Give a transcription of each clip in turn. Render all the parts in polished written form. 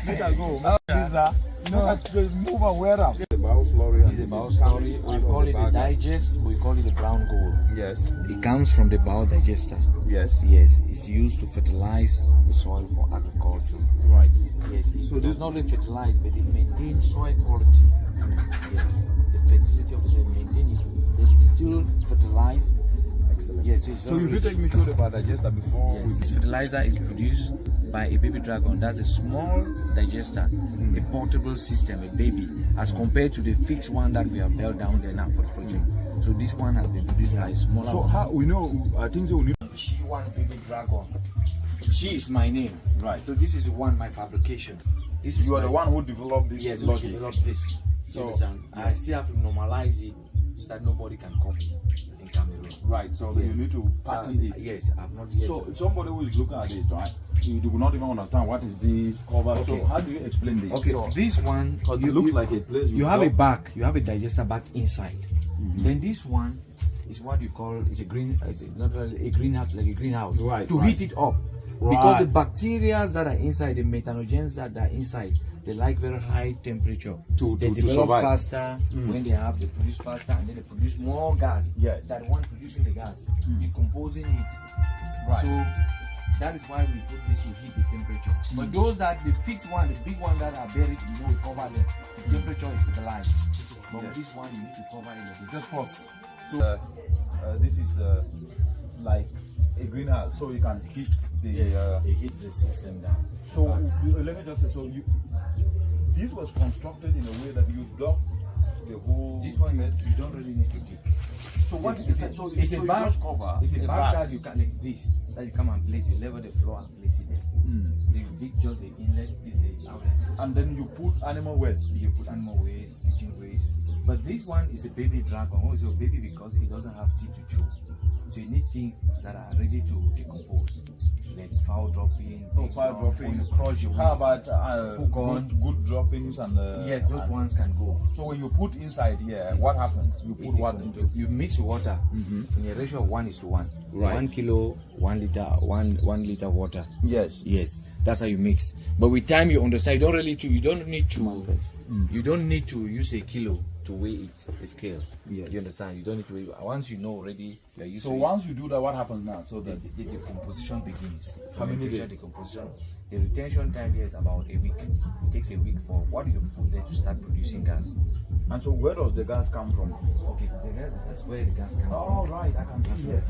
Let us go. Move and wear them. The bioslurry. It's a bioslurry. We call it a digest. We call it a brown gold. Yes. It comes from the biodigester. Yes. Yes, it's used to fertilize the soil for agriculture. Right. Yes, it does not really fertilize, but it maintains soil quality. Yes, the fertility of the soil, maintain it. It's still fertilized. Excellent. Yes, so it's So very if you rich. take me through the biodigester before. Yes, this fertilizer is produced by a baby dragon. That's a small digester, a portable system, a baby, as compared to the fixed one that we have built down there now for the project. So this one has been produced by a smaller So one. how we know? I think we need. She one baby dragon. She is my name. Right. So this is one my fabrication. This is You are my, the one who developed this. yes, logic. who developed this. So I still have to normalize it so that nobody can copy in Cameroon. Right. So Yes. you need to patent it. Yes, I've not yet. So somebody who is looking at it, right? You do not even understand what is this cover. Okay. So how do you explain this? Okay, So, this one because it looks like a place you have a back, you have a digester back inside. Mhm. Then this one is what you call it's a not really a greenhouse, like a greenhouse, Right, to right. heat it up. Because the bacteria that are inside, the methanogens that are inside, they like very high temperature. They develop survive. faster when they produce faster, and then they produce more gas. Yes. That one producing the gas, decomposing it. Right. So that is why we put this to heat the temperature. But those that the fixed one, the big one that are buried, we cover them. The temperature is stabilized. But with this one, you need to cover it. Just pause. So this is like a greenhouse, so you can heat the. It hits the system down. So let me just say, so this was constructed in a way that you block the whole. This one space. you don't really need to dig. So what is it? So It's a bag. cover. It's a the bag that you can like this. That you come and place. You level the floor and place it there. You dig just the inlet, is the outlet. And then you put animal waste. You put animal waste, kitchen waste. But this one is a baby dragon. Oh, it's a baby because it doesn't have teeth to chew. So you need things that are ready to decompose. Like foul dropping. Foul dropping. When you crush your How waste. about good droppings and? Yes, those ones can go. So when you put inside here, what happens? You put what into? You mix water in a ratio of 1:1. Right. 1 kilo, 1 liter, 1 liter of water. Yes. Yes, that's how you mix. But with time you understand, you don't need to use a kilo to weigh it, a scale. Yes. You understand? You don't need to weigh. Once you know already, you are used So to once you do that, what happens now? So the that decomposition begins. How many Fermentation, days? decomposition. The retention time here is about a week. It takes a week for what you put there to start producing gas. and so where does the gas come from? Okay, that's where the gas comes Oh from. right, I can see here.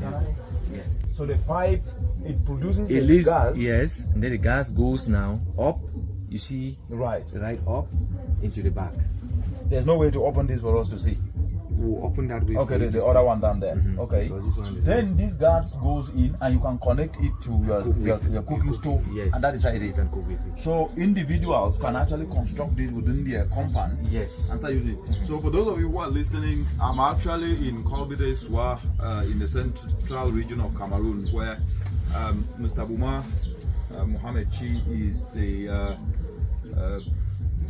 Yeah. So the pipe it produces It the leaves, gas. yes, and then the gas goes now up, you see, Right. right up into the back. There's no way to open this for us to see. We'll open that way. Okay, for you the to other see. one down there. Okay. Because this one is Then this gas goes in and you can connect it to your cooking stove. Yes. And that is how it is. and cook with it. So individuals can actually construct this within their compound. Yes. And start using it. So for those of you who are listening, I'm actually in Kolbide Swa, in the central region of Cameroon, where Mr. Buma Mohamed Chi is the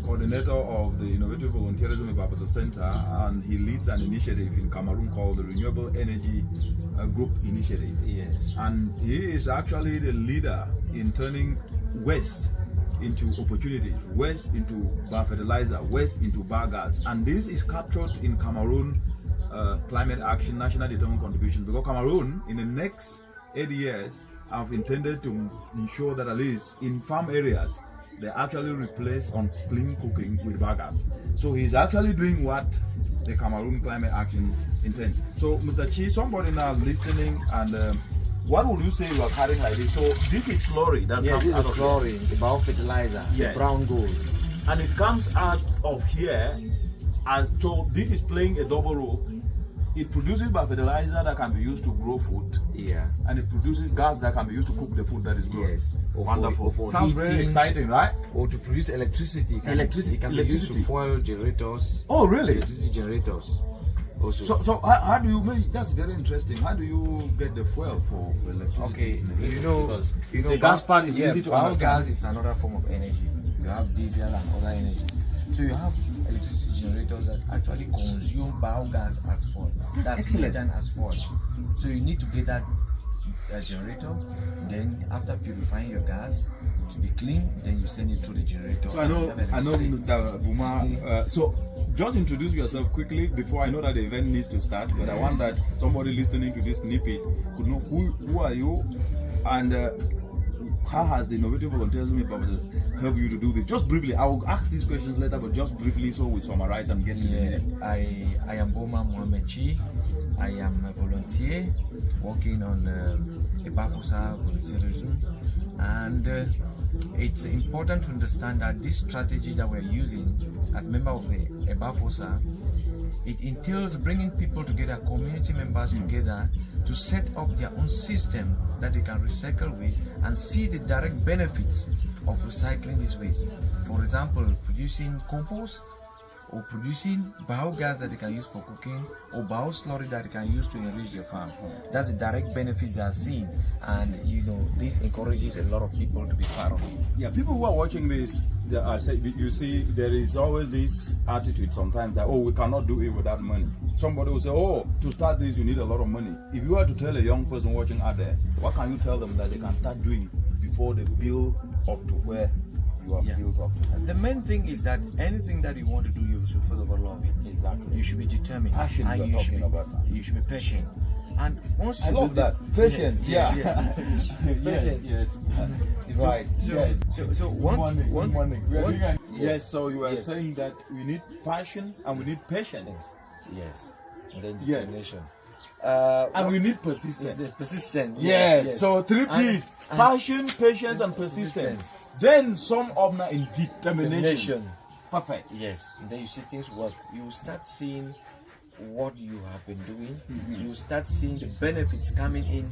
coordinator of the Innovative Volunteerism Environmental Center, and he leads an initiative in Cameroon called the Renewable Energy Group Initiative. Yes. And he is actually the leader in turning waste into opportunities, waste into biofertilizer, waste into biogas. And this is captured in Cameroon Climate Action National Determined Contribution, because Cameroon, in the next 8 years, have intended to ensure that at least in farm areas, they actually replace on clean cooking with biogas. So he's actually doing what the Cameroon Climate Action intends. So Mr. Chi, somebody now listening, and what would you say you are carrying like this? So this is slurry that Yeah, comes this out is of slurry, the biofertilizer, Yes. the brown gold. and it comes out of here as so this is playing a double role. It produces biofertilizer that can be used to grow food, Yeah. and it produces gas that can be used to cook the food that is grown. Yes. Or for- Wonderful. or for Sounds very heating. exciting, right? Or to produce electricity. It can be used Electricity. to fuel generators. Oh, really? Electricity generators. Also. So how do you make? That's very interesting. How do you get the fuel for electricity? Okay, Because you know, the gas part is easy to understand. Biogas is another form of energy. You have diesel and other energy. So you have electricity generators that actually consume biogas as fuel. That's excellent. methane as fuel. So you need to get that generator. Then after purifying your gas, to be clean, then you send it through the generator. So I know, Mr. Buma. So just introduce yourself quickly before I know that the event needs to start. But I want that somebody listening to this snippet could know who are you, and how has the Innovative Volunteerism helped you to do this? Just briefly, I will ask these questions later, but just briefly so we summarize and get to the meeting. I am Boma Mohamed Chi. I am a volunteer working on Ebafosa volunteerism, and it's important to understand that this strategy that we're using as member of the Ebafosa, it entails bringing people together, community members together, to set up their own system that they can recycle waste and see the direct benefits of recycling these waste. For example, producing compost, or producing biogas that they can use for cooking, or bioslurry that they can use to enrich their farm. That's the direct benefits they are seeing, and this encourages a lot of people to be part of it. Yeah, people who are watching this, you see, there is always this attitude sometimes that, oh, we cannot do it without money. Somebody will say, oh, to start this, you need a lot of money. If you were to tell a young person watching out there, what can you tell them that they can start doing before they build up to where you are built up to? The main thing is that anything that you want to do, you should first of all love it. Exactly. You should be determined. Passion, and you should be patient. And once I you love that. Patience. Yes. Patience. Yes. Right. So once yes. So you are saying that we need passion and we need patience. Yes. And then determination. And we need persistence. Persistent. Yes. So 3 P's: passion, patience, and persistence. Then some of them in determination. Perfect. Yes. And then you see things work. You start seeing what you have been doing. You start seeing the benefits coming in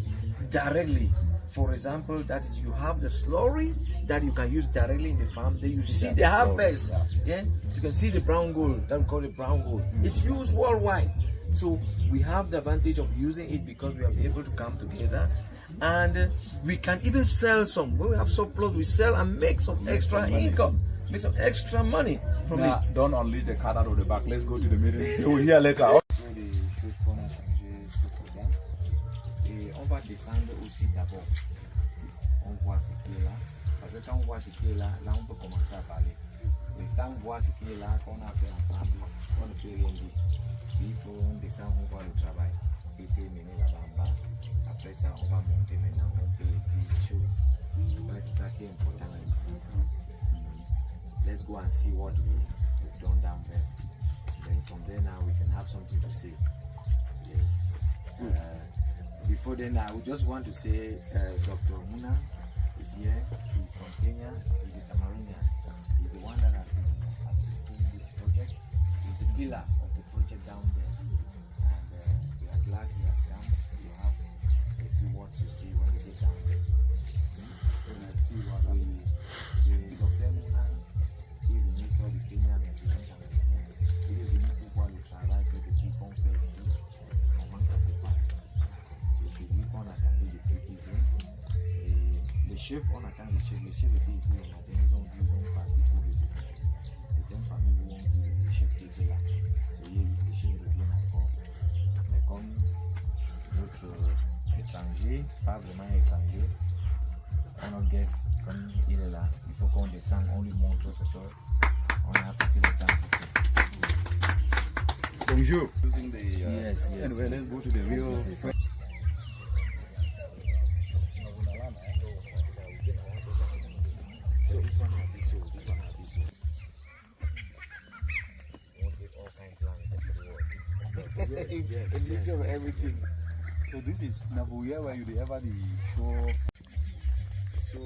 directly. For example, that is, you have the slurry that you can use directly in the farm. Then you see the harvest. Yeah. You can see the brown gold. That we call it brown gold. It's used worldwide. So we have the advantage of using it because we are able to come together, and we can even sell some. When we have surplus, we sell and make some extra income, make some extra money from it. Don't unleash the cat out of the back. Let's go to the meeting. You will hear later. On va descendre aussi d'abord. On voit ce qui est là. Parce que quand on voit ce qui est là, là on peut commencer à parler. Mais sans voir ce qui est là, qu'on a fait ensemble, on ne peut rien dire. Il faut on descend, on voit le travail. Et puis mener là-bas en bas. Après ça, on va monter maintenant, on peut dire des choses. C'est ça qui est important. Let's go and see what we've done down there. Then from there now we can have something to say. Yes. Before then, I would just want to say Dr. Muna is here. He's from Kenya. He's a Cameroonian. He's the one that has been assisting this project. He's the pillar of the project down there. And we are glad he has come. You have a few words to say when we get down there. Let's see what we Dr. Muna, he is the minister of the Kenya resident Cameroon. He is the new people who travaille que depuis qu'on fait ici. Comment ça se passe? On attend les petits et les chefs, on attend les chefs étaient ici le matin, ils ont parti pour le début. C'est une famille où on dit les chefs qui étaient là. Les chefs reviennent encore. Mais comme notre étranger, pas vraiment étranger, on guess comme il est là, il faut qu'on descende, on lui montre ce qu'on a passé le temps pour faire. Bonjour. Yes. Anyway, let's go to the real. So this one have this, this one have this. Won't give all kind of plants in the world. A mixture of everything. So this is Nabuya where you ever the show. So I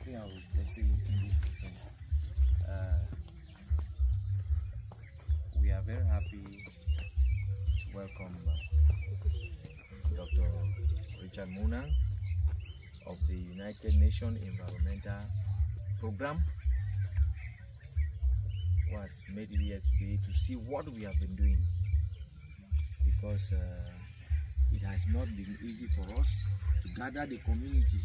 think I will just say in this different. We are very happy to welcome Dr. Richard Muna of the United Nations Environmental Program, was made here today to see what we have been doing, because it has not been easy for us to gather the community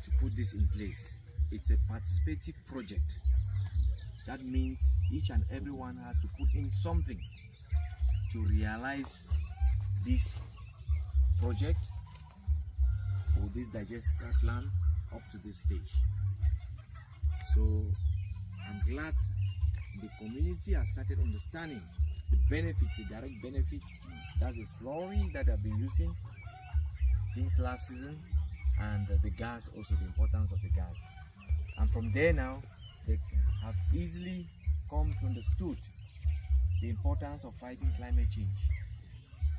to put this in place. It's a participative project. That means each and everyone has to put in something to realize this project or this digester plan up to this stage. So I'm glad the community has started understanding the benefits, the direct benefits. That's the slurry that I've been using since last season, and the gas, also the importance of the gas. And from there now, they have easily come to understood the importance of fighting climate change.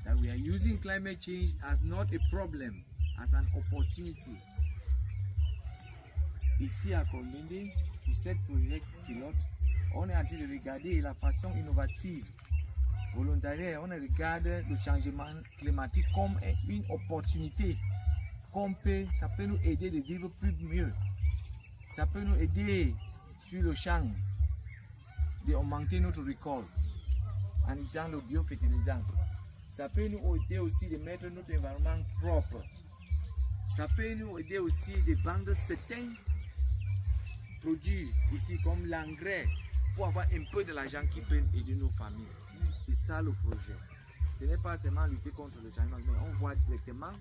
That we are using climate change as not a problem, as an opportunity. Ici à Convened, pour cette projet pilote, on est en train de regarder la façon innovative, volontaire, on regarde le changement climatique comme une opportunité. Ça peut nous aider de vivre plus mieux. Ça peut nous aider sur le champ d'augmenter notre récolte en utilisant le biofertilisant. Ça peut nous aider aussi de mettre notre environnement propre. Ça peut nous aider aussi de vendre certains produits ici comme l'engrais pour avoir un peu de l'argent qui peut aider nos familles. C'est ça le projet. Ce n'est pas seulement lutter contre le changement, mais on voit directement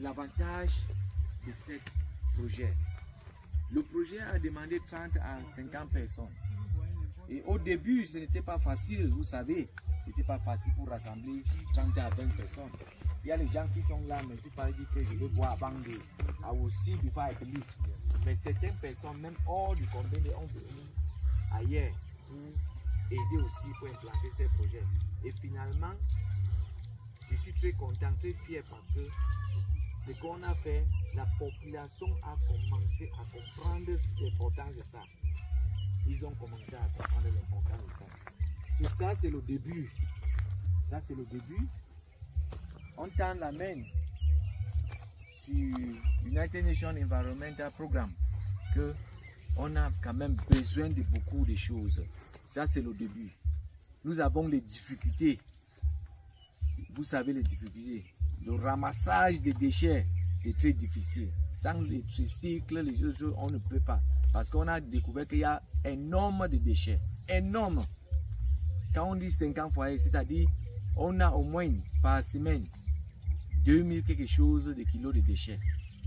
l'avantage de ce projet. Le projet a demandé 30 à 50 personnes. Et au début, ce n'était pas facile, vous savez. Ce n'était pas facile pour rassembler 30 à 20 personnes. Il y a les gens qui sont là, mais tu parles de que je vais boire avant de aussi du faire avec lui. Mais certaines personnes, même hors du convened, ont venu ailleurs pour aider aussi pour implanter ces projets. Et finalement, je suis très content, très fier parce que ce qu'on a fait, la population a commencé à comprendre l'importance de ça. Ils ont commencé à comprendre l'importance de ça. So, ça, c'est le début. Ça, c'est le début. On tend la main sur United Nations Environmental Programme que on a quand même besoin de beaucoup de choses. Ça, c'est le début. Nous avons les difficultés. Vous savez les difficultés. Le ramassage des déchets, c'est très difficile. Sans les tricycles, les choses, on ne peut pas. Parce qu'on a découvert qu'il y a un nombre de déchets. Énorme. Quand on dit 50 foyers, c'est-à-dire on a au moins par semaine 2000 quelque chose de kilos de déchets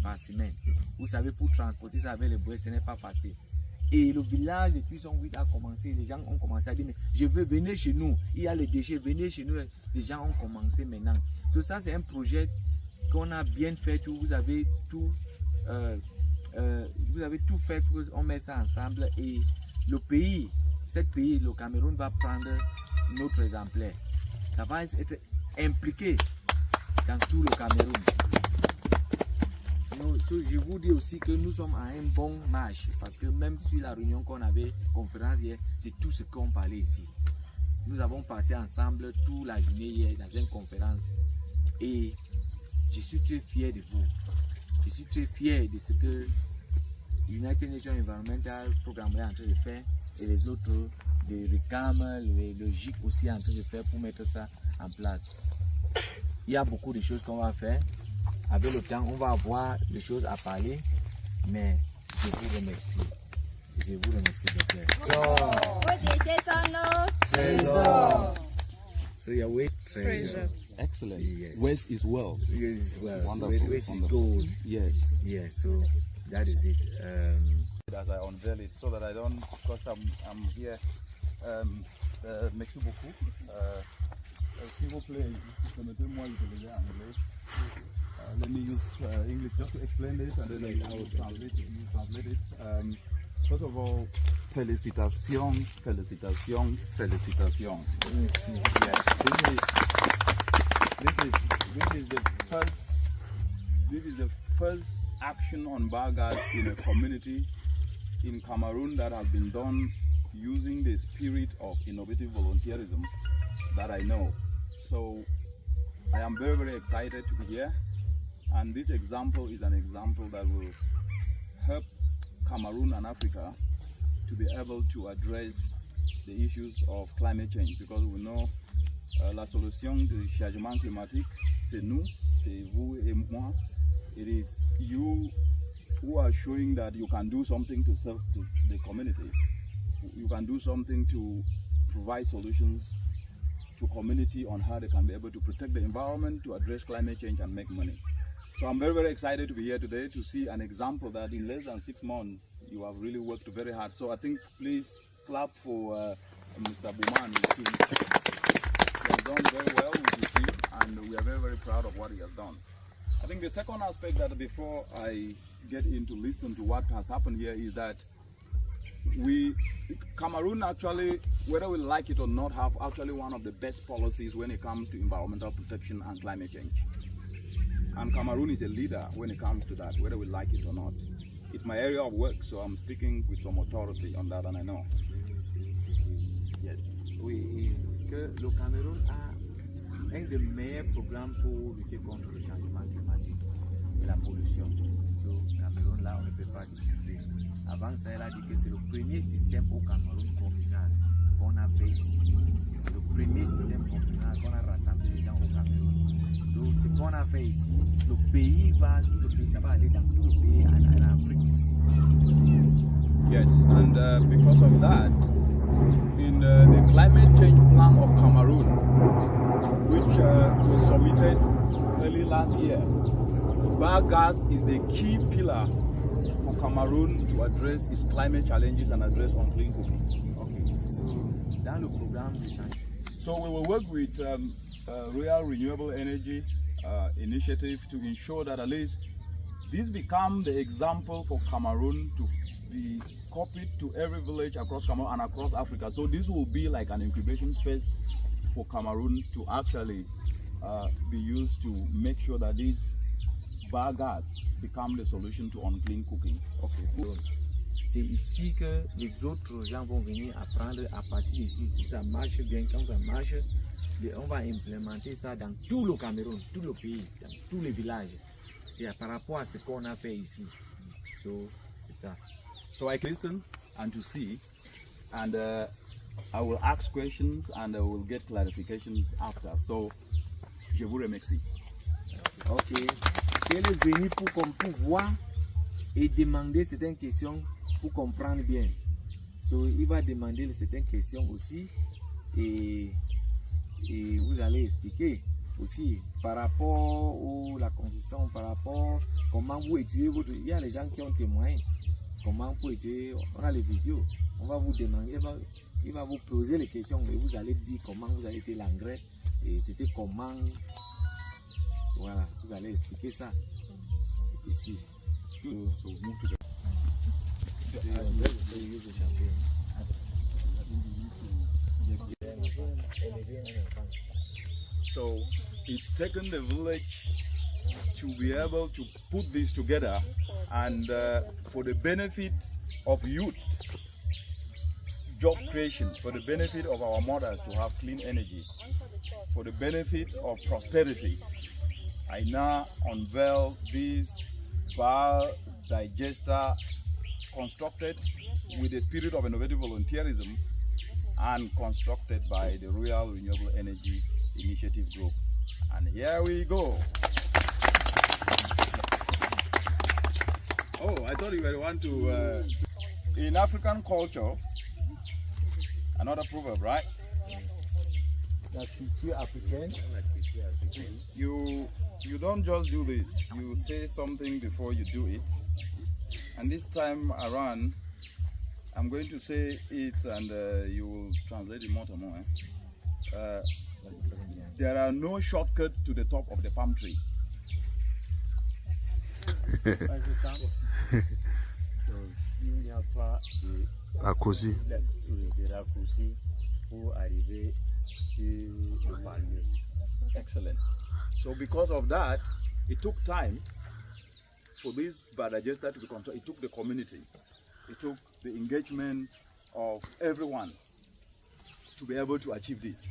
par semaine. Vous savez, pour transporter ça avec les bouées, ce n'est pas facile. Et le village de Tuisson-Huit a commencé, les gens ont commencé à dire, mais je veux venir chez nous, il y a les déchets, venez chez nous. Les gens ont commencé maintenant. So, ça, c'est un projet qu'on a bien fait, vous avez tout fait pour qu'on mette ça ensemble. Et le pays, le Cameroun va prendre notre exemplaire. Ça va être impliqué dans tout le Cameroun. Je vous dis aussi que nous sommes à un bon marche parce que même sur la réunion qu'on avait, conférence hier, c'est tout ce qu'on parlait ici. Nous avons passé ensemble toute la journée hier dans une conférence et je suis très fier de vous. Je suis très fier de ce que United Nations Environmental Programme est en train de faire et les autres, les RICAM, les logiques aussi en train de faire pour mettre ça en place. Il y a beaucoup de choses qu'on va faire. Avec le temps, on va avoir des choses à parler, mais je vous remercie. Je vous remercie, docteur. So your weight treasure. Excellent. Yes. Waste is wealth. Yes, is well. Wonderful. Waste is gold. Yes. Yes. So that is it. As I unveil it, so that I don't, because I'm here. Merci beaucoup. S'il vous plaît, permettez-moi d'utiliser anglais. Let me use English just to explain it, and then I will translate it. First of all, félicitations. Yes, this is the first action on biogas in a community in Cameroon that has been done using the spirit of innovative volunteerism that I know. So I am very, very excited to be here. And this example is an example that will help Cameroon and Africa to be able to address the issues of climate change, because we know la solution du changement climatique, c'est nous, c'est vous et moi. It is you who are showing that you can do something to serve to the community. You can do something to provide solutions to community on how they can be able to protect the environment, to address climate change and make money. So I'm very, very excited to be here today to see an example that in less than 6 months, you have really worked very hard. So I think please clap for Mr. Bouman. He has done very well with his team, and we are very, very proud of what he has done. I think the second aspect that before I get into listen to what has happened here is that Cameroon actually, whether we like it or not, have actually one of the best policies when it comes to environmental protection and climate change. And Cameroon is a leader when it comes to that, whether we like it or not. It's my area of work, so I'm speaking with some authority on that, and I know. Yes. Oui, que le Cameroun a un des meilleurs programmes pour lutter contre le changement climatique et la pollution. So, Cameroun, là, on ne peut pas discuter. Avant ça, elle a dit que c'est le premier système au Cameroun communal qu'on a fait ici. C'est le premier système communal qu'on a rassemblé les gens au Cameroun. So, ce qu'on a fait ici, tout le pays, ça va aller dans tout le pays, en Afrique aussi. Yes, and because of that, in the climate change plan of Cameroon, which was submitted early last year, biogas is the key pillar for Cameroon to address its climate challenges and address unclean cooking. Okay, so dans le programme de changement. So we will work with Royal Renewable Energy Initiative to ensure that at least this become the example for Cameroon to be copied to every village across Cameroon and across Africa. So this will be like an incubation space for Cameroon to actually be used to make sure that this biogas become the solution to unclean cooking. Okay. C'est ici que les autres gens vont venir apprendre à partir d'ici. Si ça marche bien, quand ça marche, on va implémenter ça dans tout le Cameroun, tout le pays, dans tous les villages. C'est par rapport à ce qu'on a fait ici. So, c'est ça. So I can listen and to see, and I will ask questions and I will get clarifications after. So, je vous remercie. Ok. Elle est venue pour voir et demander certaines questions pour comprendre bien. So, il va demander certaines questions aussi et vous allez expliquer aussi par rapport à la construction, par rapport à comment vous étudiez votre... Il y a les gens qui ont témoigné. Comment vous étudier, on a les vidéos, on va vous demander, il va vous poser les questions et vous allez dire comment vous avez fait l'engrais et c'était comment, voilà, vous allez expliquer ça, c'est ici. So it's taken the village to be able to put this together, and for the benefit of youth, job creation, for the benefit of our mothers to have clean energy, for the benefit of prosperity, I now unveil this biodigester constructed with the spirit of innovative volunteerism and constructed by the Royal Renewable Energy Initiative Group. And here we go. Oh, I thought you were want to, in African culture, another proverb, right? La culture africaine. You don't just do this, you say something before you do it. And this time around, I'm going to say it and you will translate it more to more. There are no shortcuts to the top of the palm tree. Il n'y a pas de raccourci pour arriver sur le palmier. Excellent. So because of that, it took time for this biodigester to be controlled. It took the community, it took the engagement of everyone to be able to achieve this.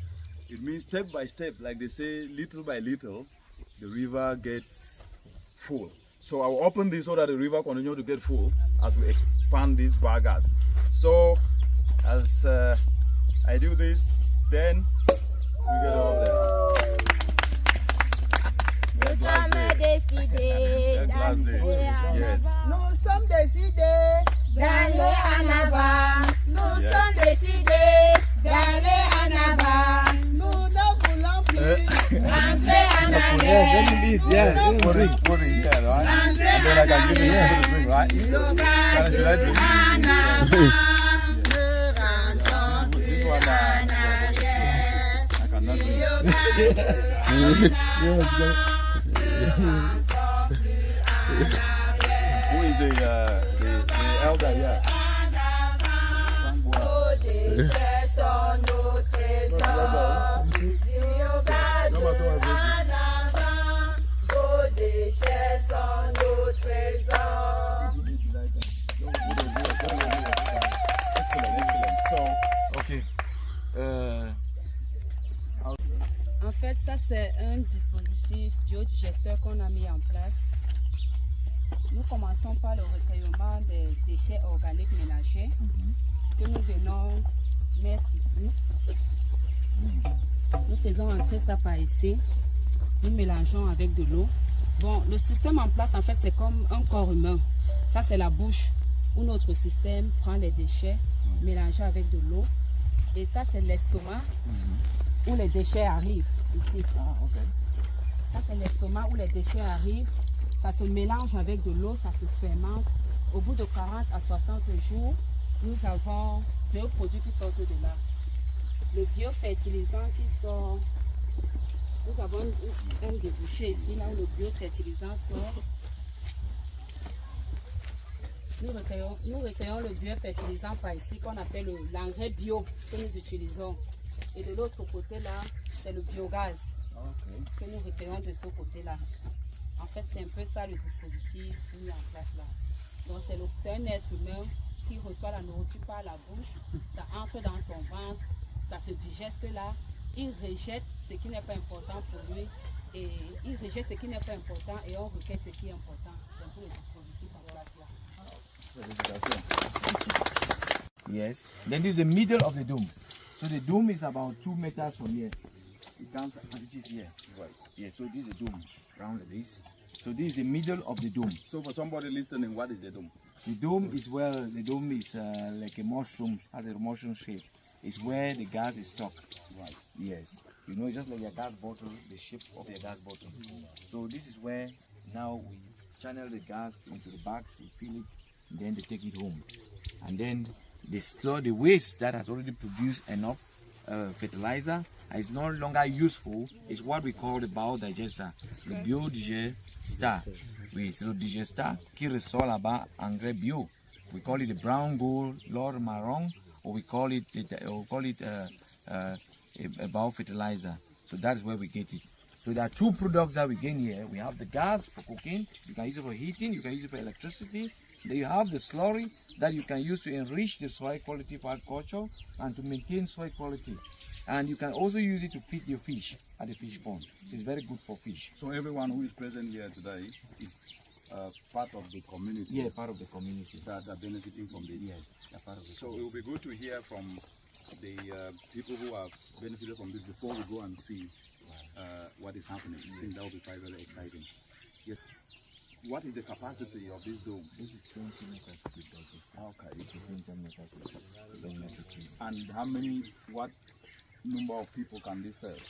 It means step by step, like they say, little by little, the river gets full. So I will open this so that the river continues to get full as we expand this biogas. So as I do this, then we get all there. Yes. Nous sommes décidés d'aller en avant. Nous sommes décidés d'aller en avant. Nous ne voulons plus rentrer en arrière. it, yeah. Put it here, right? And then I can give it here to drink, right? Should I drink? This one, I cannot drink. Who is the elder here? En fait, ça c'est un dispositif biodigesteur qu'on a mis en place. Nous commençons par le recueillement des déchets organiques ménagers que nous venons mettre ici. Nous faisons entrer ça par ici. Nous mélangeons avec de l'eau. Bon, le système en place, en fait, c'est comme un corps humain. Ça, c'est la bouche où notre système prend les déchets mélangés avec de l'eau. Et ça, c'est l'estomac où les déchets arrivent. Ici. Ça, c'est l'estomac où les déchets arrivent. Ça se mélange avec de l'eau, ça se fermente. Au bout de 40 à 60 jours, nous avons deux produits qui sortent de là. Le biofertilisant qui sort. Nous avons un débouché ici, là où le biofertilisant sort. Nous recueillons le biofertilisant par ici, qu'on appelle l'engrais bio que nous utilisons. Et de l'autre côté là, c'est le biogaz que nous recueillons de ce côté-là. En fait, c'est un peu ça le dispositif mis en place là. Donc c'est un être humain qui reçoit la nourriture par la bouche, ça entre dans son ventre, ça se digeste là, il rejette ce qui n'est pas important pour lui, et il rejette ce qui n'est pas important et on recueille ce qui est important. C'est un peu le dispositif en place là. Yes. Then this is the middle of the dome. So the dome is about 2 meters from here. It comes and it is here. Right. Yeah, so this is the dome, round like this. So this is the middle of the dome. So for somebody listening, what is the dome? The dome is like a mushroom, has a mushroom shape. It's where the gas is stuck. Right. Yes. You know, just like your gas bottle, the shape of your gas bottle. So this is where now we channel the gas into the bags, we fill it, and then they take it home. And then they store the waste that has already produced enough fertilizer and is no longer useful. Is what we call the biodigester, le biodigester. Oui, c'est le digester qui ressort là-bas engrais bio. We call it the brown gold, l'or marron, or we call it a biofertilizer. So that's where we get it. So there are two products that we gain here. We have the gas for cooking. You can use it for heating. You can use it for electricity. Then you have the slurry that you can use to enrich the soil quality for agriculture and to maintain soil quality. And you can also use it to feed your fish at the fish pond. It's very good for fish. So everyone who is present here today is part of the community. Yeah, part of the community. That are benefiting from this. Yes, they're part of the So it will be good to hear from the people who have benefited from this before we go and see what is happening. I think that will be quite very exciting. Yes. What is the capacity of this dome? This is 20 meters deep. Okay. It's 20 meters deep. And how many, what number of people can this serve?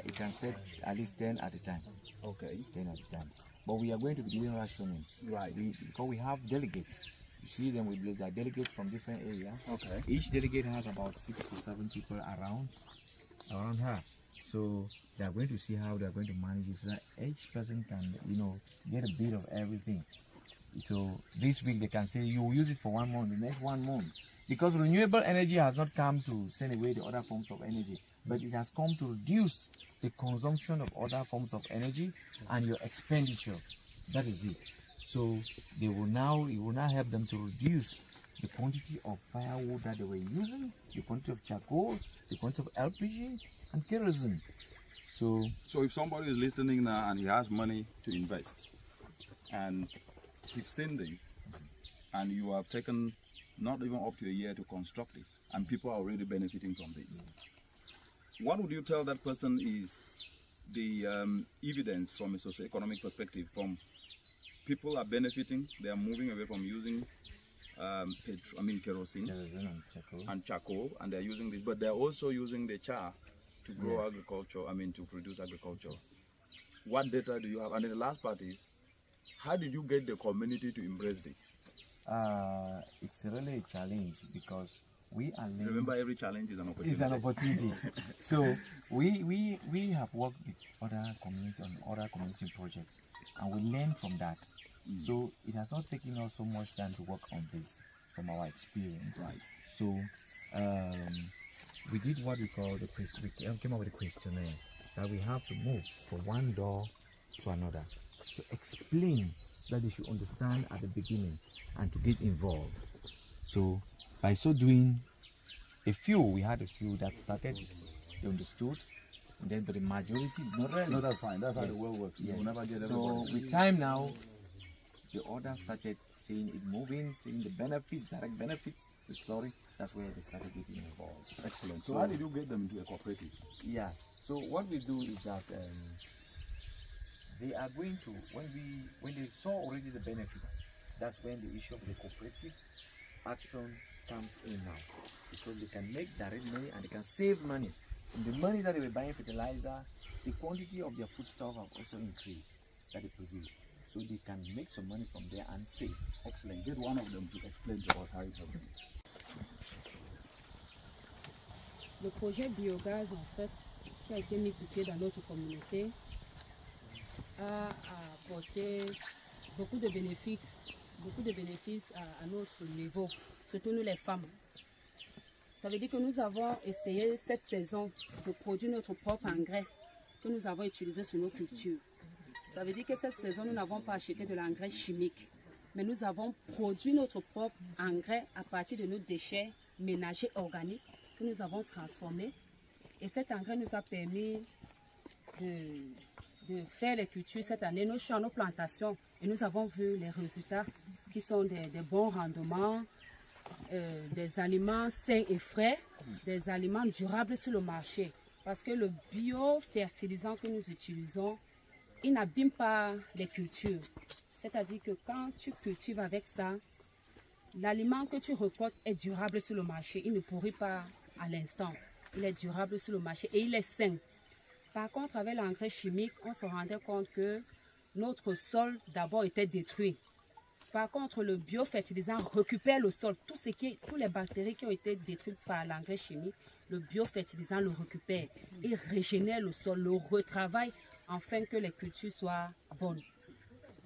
It can set at least 10 at a time. Okay. 10 at a time. But we are going to be doing rationing. Right. Because we have delegates. You see them, there are delegates from different areas. Okay. Each delegate has about 6 to 7 people around her. So they are going to see how they are going to manage it so that each person can, get a bit of everything. So this week they can say you will use it for 1 month, the next 1 month. Because renewable energy has not come to send away the other forms of energy, but it has come to reduce the consumption of other forms of energy and your expenditure. That is it. So it will now help them to reduce the quantity of firewood that they were using, the quantity of charcoal, the quantity of LPG and kerosene. So if somebody is listening now and he has money to invest, and you've seen this, and you have taken not even up to a year to construct this, and people are already benefiting from this, what would you tell that person is the evidence from a socio-economic perspective? From people are benefiting, they are moving away from using kerosene and charcoal, and they're using this, but they're also using the char to grow agriculture, to produce agriculture. what data do you have? And then the last part is, how did you get the community to embrace this? It's really a challenge because we are learning. Remember, every challenge is an opportunity. It's an opportunity. So we have worked with other community on other community projects, and we learn from that. So it has not taken us so much time to work on this from our experience. Right. So we did what we call we came up with a questionnaire that we have to move from one door to another to explain that they should understand at the beginning and to get involved. So by so doing, we had a few that started, they understood, and then the majority not really. No, that's fine. That's how Yes. the world works. Yes. You will never get So everybody. with time now, the others started seeing it moving, seeing the benefits, direct benefits, the story. That's where they started getting involved. Excellent. So how did you get them into a cooperative? Yeah. So what we do is that they are going to, when they saw already the benefits, that's when the issue of the cooperative action comes in now, because they can make direct money and they can save money. And the money that they were buying fertilizer, the quantity of their foodstuff have also increased that they produce. So they can make some money from there and save. Excellent. Get one of them to explain to us how it's happening. Le projet Biogas, en fait, qui a été mis sur pied dans notre communauté, a apporté beaucoup de bénéfices à notre niveau, surtout nous les femmes. Ça veut dire que nous avons essayé cette saison de produire notre propre engrais que nous avons utilisé sur nos cultures. Ça veut dire que cette saison, nous n'avons pas acheté de l'engrais chimique, mais nous avons produit notre propre engrais à partir de nos déchets ménagers organiques que nous avons transformés. Et cet engrais nous a permis de faire les cultures cette année, nos champs, nos plantations. Et nous avons vu les résultats qui sont des bons rendements, des aliments sains et frais, des aliments durables sur le marché. Parce que le biofertilisant que nous utilisons, il n'abîme pas les cultures. C'est-à-dire que quand tu cultives avec ça, l'aliment que tu récoltes est durable sur le marché. Il ne pourrit pas à l'instant. Il est durable sur le marché et il est sain. Par contre, avec l'engrais chimique, on se rendait compte que notre sol d'abord était détruit. Par contre, le biofertilisant récupère le sol. Toutes les bactéries qui ont été détruites par l'engrais chimique, le biofertilisant le récupère. Il régénère le sol, le retravaille afin que les cultures soient bonnes.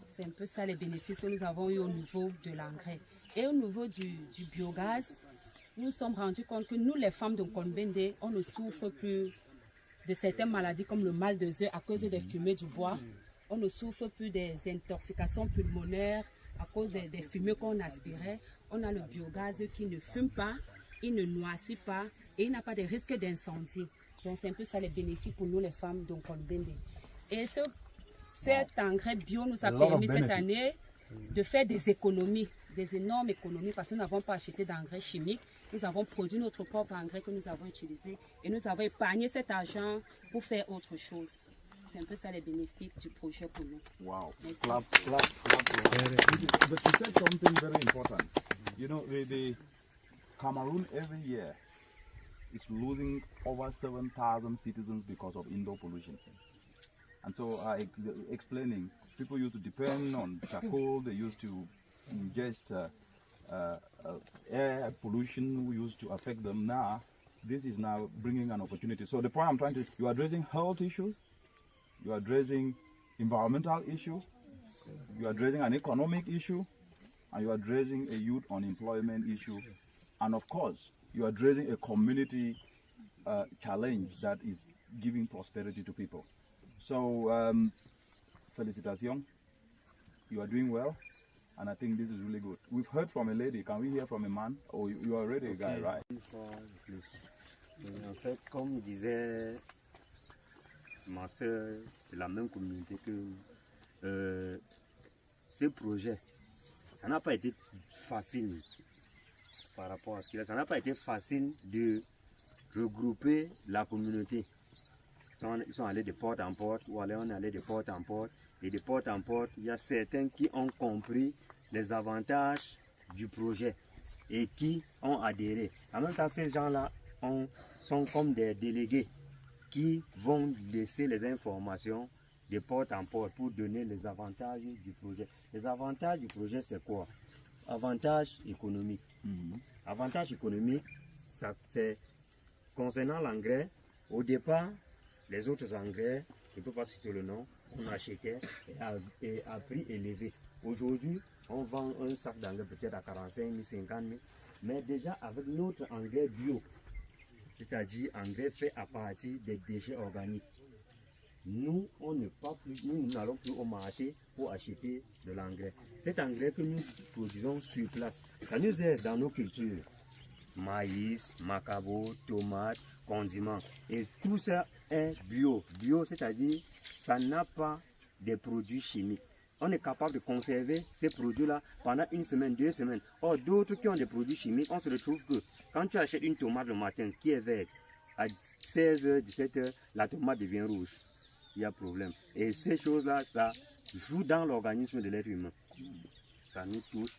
C'est un peu ça les bénéfices que nous avons eu au niveau de l'engrais. Et au niveau du biogaz, nous nous sommes rendus compte que nous, les femmes de convened, on ne souffre plus de certaines maladies comme le mal de œufs à cause des fumées du bois. On ne souffre plus des intoxications pulmonaires à cause des fumées qu'on aspirait. On a le biogaz qui ne fume pas, il ne noircit pas et il n'a pas de risque d'incendie. Donc c'est un peu ça les bénéfices pour nous les femmes de convened. Et cet engrais bio nous a permis cette année de faire des économies, des énormes économies parce que nous n'avons pas acheté d'engrais chimiques. Nous avons produit notre propre engrais que nous avons utilisé et nous avons épargné cet argent pour faire autre chose. C'est un peu ça les bénéfices du projet pour nous. Wow. Merci. Clap. But you said something very important. You know, the Cameroon every year is losing over 7,000 citizens because of indoor pollution. And so, explaining, people used to depend on charcoal, they used to ingest air pollution used to affect them. Now, this is now bringing an opportunity. So the point I'm trying to, you are addressing health issues, you are addressing environmental issues, you are addressing an economic issue, and you are addressing a youth unemployment issue, and of course, you are addressing a community challenge that is giving prosperity to people. So, félicitations, you are doing well, and I think this is really good. We've heard from a lady, can we hear from a man? Oh, you are already a guy, right? En fait, comme disait ma soeur, c'est la même communauté que ce projet, ça n'a pas été facile par rapport à ce qu'il a. Ça n'a pas été facile de regrouper la communauté. Ils sont allés de porte en porte, ou alors on est allé de porte en porte. Et de porte en porte, il y a certains qui ont compris les avantages du projet et qui ont adhéré. En même temps, ces gens-là sont comme des délégués qui vont laisser les informations de porte en porte pour donner les avantages du projet. Les avantages du projet, c'est quoi? Avantages économiques. Avantages économiques, c'est concernant l'engrais. Au départ, les autres engrais, je ne peux pas citer le nom, on achetait et à prix élevé. Aujourd'hui, on vend un sac d'engrais peut-être à 45 000, 50 000, mais déjà avec notre engrais bio, c'est-à-dire engrais fait à partir des déchets organiques. Nous, nous n'allons plus au marché pour acheter de l'engrais. Cet engrais que nous produisons sur place, ça nous aide dans nos cultures. Maïs, macabo, tomates, condiments. Et tout ça est bio. Bio, c'est-à-dire, ça n'a pas de produits chimiques. On est capable de conserver ces produits-là pendant 1 semaine, 2 semaines. Or, d'autres qui ont des produits chimiques, on se retrouve que quand tu achètes une tomate le matin qui est verte, à 16h, 17h, la tomate devient rouge. Il y a problème. Et ces choses-là, ça joue dans l'organisme de l'être humain. Ça nous touche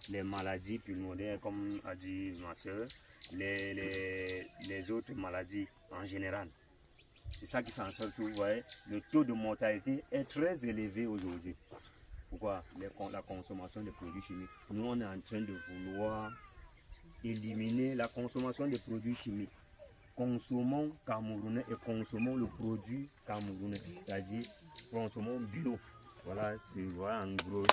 les maladies pulmonaires, comme a dit ma soeur, les autres maladies en général. C'est ça qui fait en sorte que vous voyez, le taux de mortalité est très élevé aujourd'hui. Pourquoi? La consommation de produits chimiques. Nous, on est en train de vouloir éliminer la consommation de produits chimiques. Consommons camerounais et consommons le produit camerounais, c'est-à-dire consommons bio. Voilà, c'est voilà en gros.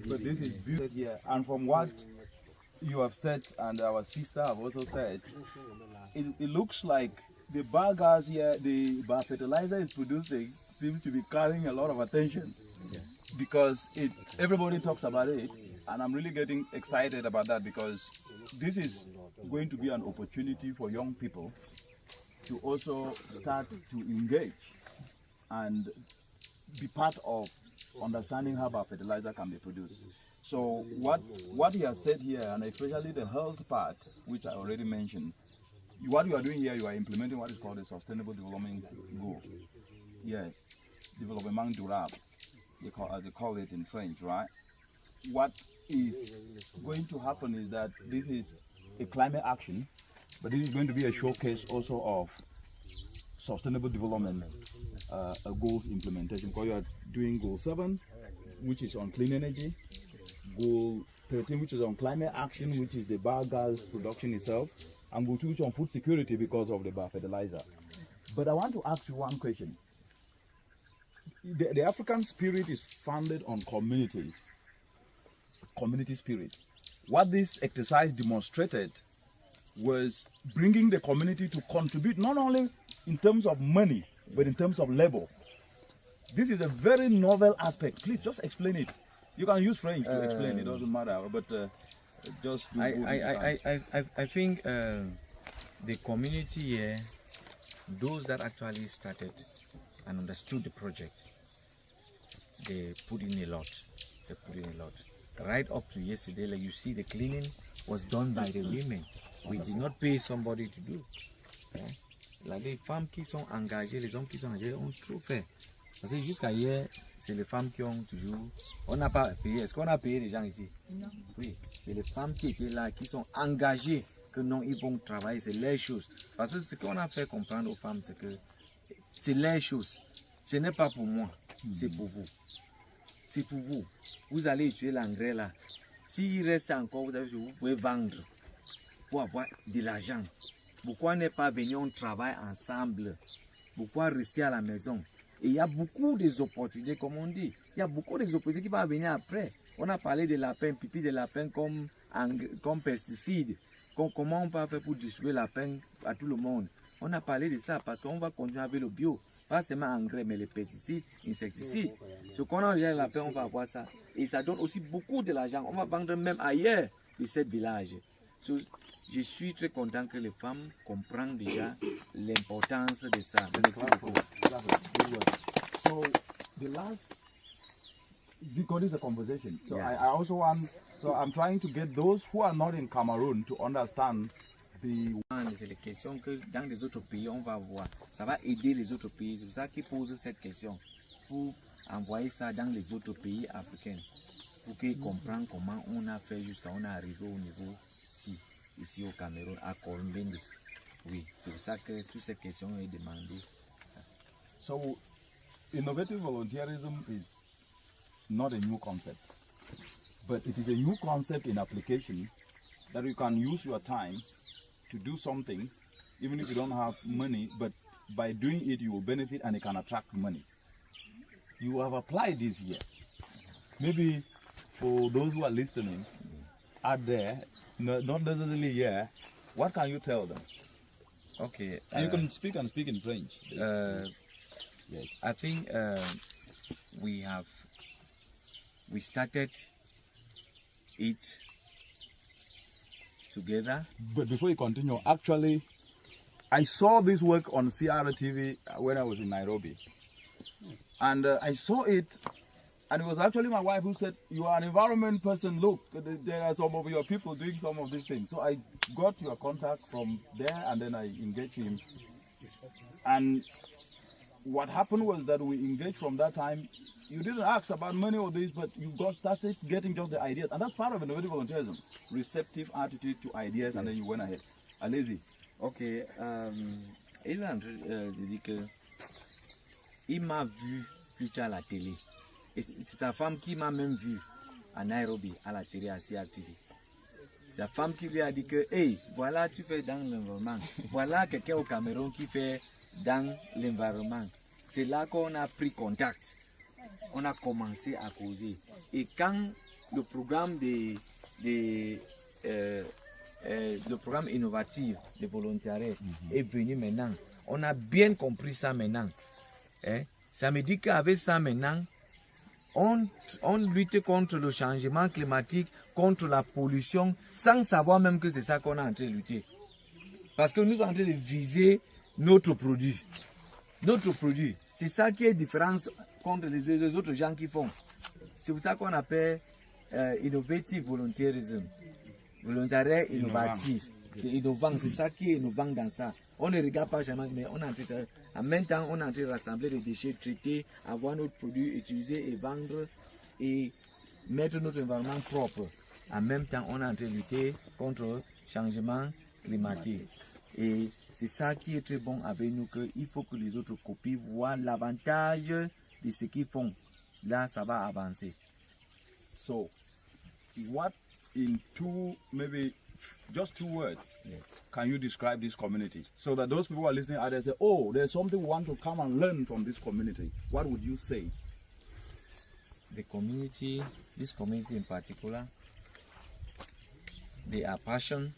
But this is beautiful here, and from what you have said and our sister have also said, it looks like the biogas here, the biofertilizer is producing, seems to be carrying a lot of attention, because everybody talks about it. And I'm really getting excited about that, because this is going to be an opportunity for young people to also start to engage and be part of understanding how biofertilizer can be produced. So what he has said here, and especially the health part, which I already mentioned, what you are doing here, you are implementing what is called a sustainable development goal. Yes, développement durable, as they call it in French, right? What is going to happen is that this is a climate action, but this is going to be a showcase also of sustainable development goals implementation, because you are doing goal 7, which is on clean energy, goal 13, which is on climate action, which is the biogas production itself, and goal 2, which is on food security because of the biofertilizer. But I want to ask you one question. The African spirit is founded on community spirit. What this exercise demonstrated was bringing the community to contribute not only in terms of money, but in terms of labor. This is a very novel aspect. Please just explain it. You can use French to explain, it doesn't matter, but just do I think the community here, those that actually started and understood the project, they put in a lot. Right up to yesterday, like you see, the cleaning was done by the women. We did not pay somebody to do. Là, les femmes qui sont engagées, les hommes qui sont engagés ont trop fait. Parce que jusqu'à hier, c'est les femmes qui ont toujours... On n'a pas payé. Est-ce qu'on a payé les gens ici? Non. Oui, c'est les femmes qui étaient là, qui sont engagées, que non, ils vont travailler, c'est les choses. Parce que ce qu'on a fait comprendre aux femmes, c'est que c'est les choses. Ce n'est pas pour moi, c'est pour vous. C'est pour vous. Vous allez utiliser l'engrais là. S'il reste encore, vous pouvez vendre pour avoir de l'argent. Pourquoi ne pas venir, on travaille ensemble? Pourquoi rester à la maison? Et il y a beaucoup d'opportunités, comme on dit. Il y a beaucoup d'opportunités qui vont venir après. On a parlé de lapin, pipi de lapin comme pesticide. Comment on peut faire pour distribuer la lapin à tout le monde? On a parlé de ça parce qu'on va continuer avec le bio. Pas seulement engrais, mais les pesticides, insecticides. Ce qu'on a déjà lapin, on va avoir ça. Et ça donne aussi beaucoup de l'argent. On va vendre même ailleurs de ce village. Je suis très content que les femmes comprennent déjà l'importance de ça. Merci beaucoup. So the last, because it's a conversation. So yeah. I also want, so I'm trying to get those who are not in Cameroon to understand the... C'est les questions que dans les autres pays on va voir. Ça va aider les autres pays. C'est pour ça qu'ils posent cette question. Pour envoyer ça dans les autres pays africains. Pour qu'ils comprennent comment on a fait jusqu'à on est arrivé au niveau ici au Cameroun, à convened. Oui, c'est pour ça que toutes ces questions est demandées. So, innovative volunteerism is not a new concept, but it is a new concept in application that you can use your time to do something, even if you don't have money, but by doing it, you will benefit and it can attract money. You have applied this here. Maybe for those who are listening out there, not necessarily here, what can you tell them? Okay. And you can speak in French. Yes. I think we started it together. But before you continue, actually, I saw this work on CRTV when I was in Nairobi. And I saw it, and it was actually my wife who said, "You are an environment person, look, there are some of your people doing some of these things." So I got your contact from there, and then I engaged him. And what happened was that we engaged from that time. You didn't ask about money or this, but you started getting just the ideas. And that's part of innovative volunteerism. Receptive attitude to ideas, yes. And then you went ahead. Alesi. Ok. Il dit que il m'a vu plus tard à la télé. Et c'est sa femme qui m'a même vu à Nairobi, à la télé, à CRTV. C'est sa femme qui lui a dit que, hey, voilà, tu fais dans l'environnement. Voilà quelqu'un au Cameroun qui fait dans l'environnement. C'est là qu'on a pris contact. On a commencé à causer. Et quand le programme le programme innovatif de volontariat est venu maintenant, on a bien compris ça maintenant. Ça me dit qu'avec ça maintenant, on lutte contre le changement climatique, contre la pollution, sans savoir même que c'est ça qu'on est en train de lutter. Parce que nous sommes en train de viser notre produit. Notre produit. C'est ça qui est différent contre les autres gens qui font. C'est pour ça qu'on appelle Innovative Volunteerism. Volontariat innovatif. C'est innovant, c'est ça qui est innovant dans ça. On ne regarde pas jamais, mais on est en même temps, on est en train de rassembler les déchets, traiter, avoir notre produit, utiliser et vendre et mettre notre environnement propre. En même temps, on est en train de lutter contre le changement climatique. Et c'est ça qui est très bon avec nous, qu'il faut que les autres copies voient l'avantage de ce qu'ils font. Là, ça va avancer. So, what in maybe just two words, yes, can you describe this community? So that those people who are listening out there say, oh, there's something we want to come and learn from this community. What would you say? The community, this community in particular, they are passionate.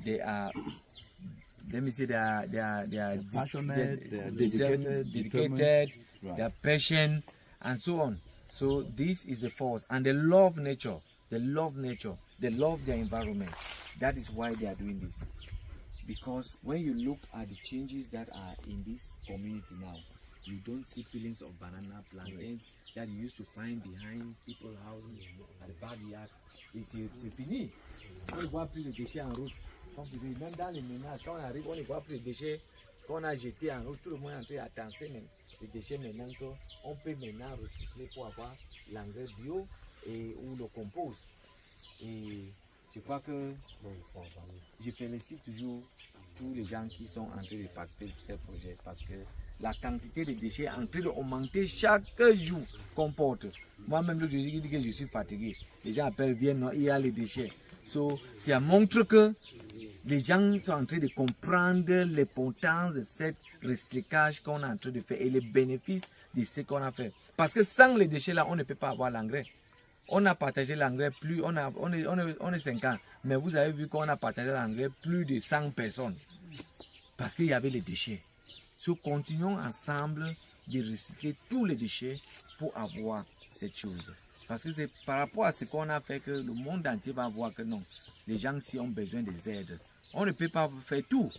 They are, let me say, they are passionate, they are dedicated, right, they are patient, and so on. So this is the force, and they love nature. They love nature. They love their environment. That is why they are doing this. Because when you look at the changes that are in this community now, you don't see peelings of banana plantains that you used to find behind people's houses at the backyard. C'est fini. On ne voit plus les déchets en route. Même dans les ménages, quand on arrive, on ne voit plus les déchets qu'on a jetés en route. Tout le monde est en train d'attendre les déchets maintenant qu'on peut maintenant recycler pour avoir l'engrais bio ou le compost. Et je crois que je félicite toujours tous les gens qui sont en train de participer à ces projets parce que la quantité de déchets est en train d'augmenter chaque jour qu'on porte. Moi-même, je dis que je suis fatigué. Les gens appellent, viennent, non, il y a les déchets. So, ça montre que les gens sont en train de comprendre l'importance de ce recyclage qu'on est en train de faire et les bénéfices de ce qu'on a fait. Parce que sans les déchets là, on ne peut pas avoir l'engrais. On a partagé l'engrais plus, on est 50, mais vous avez vu qu'on a partagé l'engrais plus de 100 personnes. Parce qu'il y avait les déchets. So, continuons ensemble de recycler tous les déchets pour avoir cette chose. Parce que c'est par rapport à ce qu'on a fait que le monde entier va voir que non, les gens si ont besoin des aides. On ne peut pas faire tout.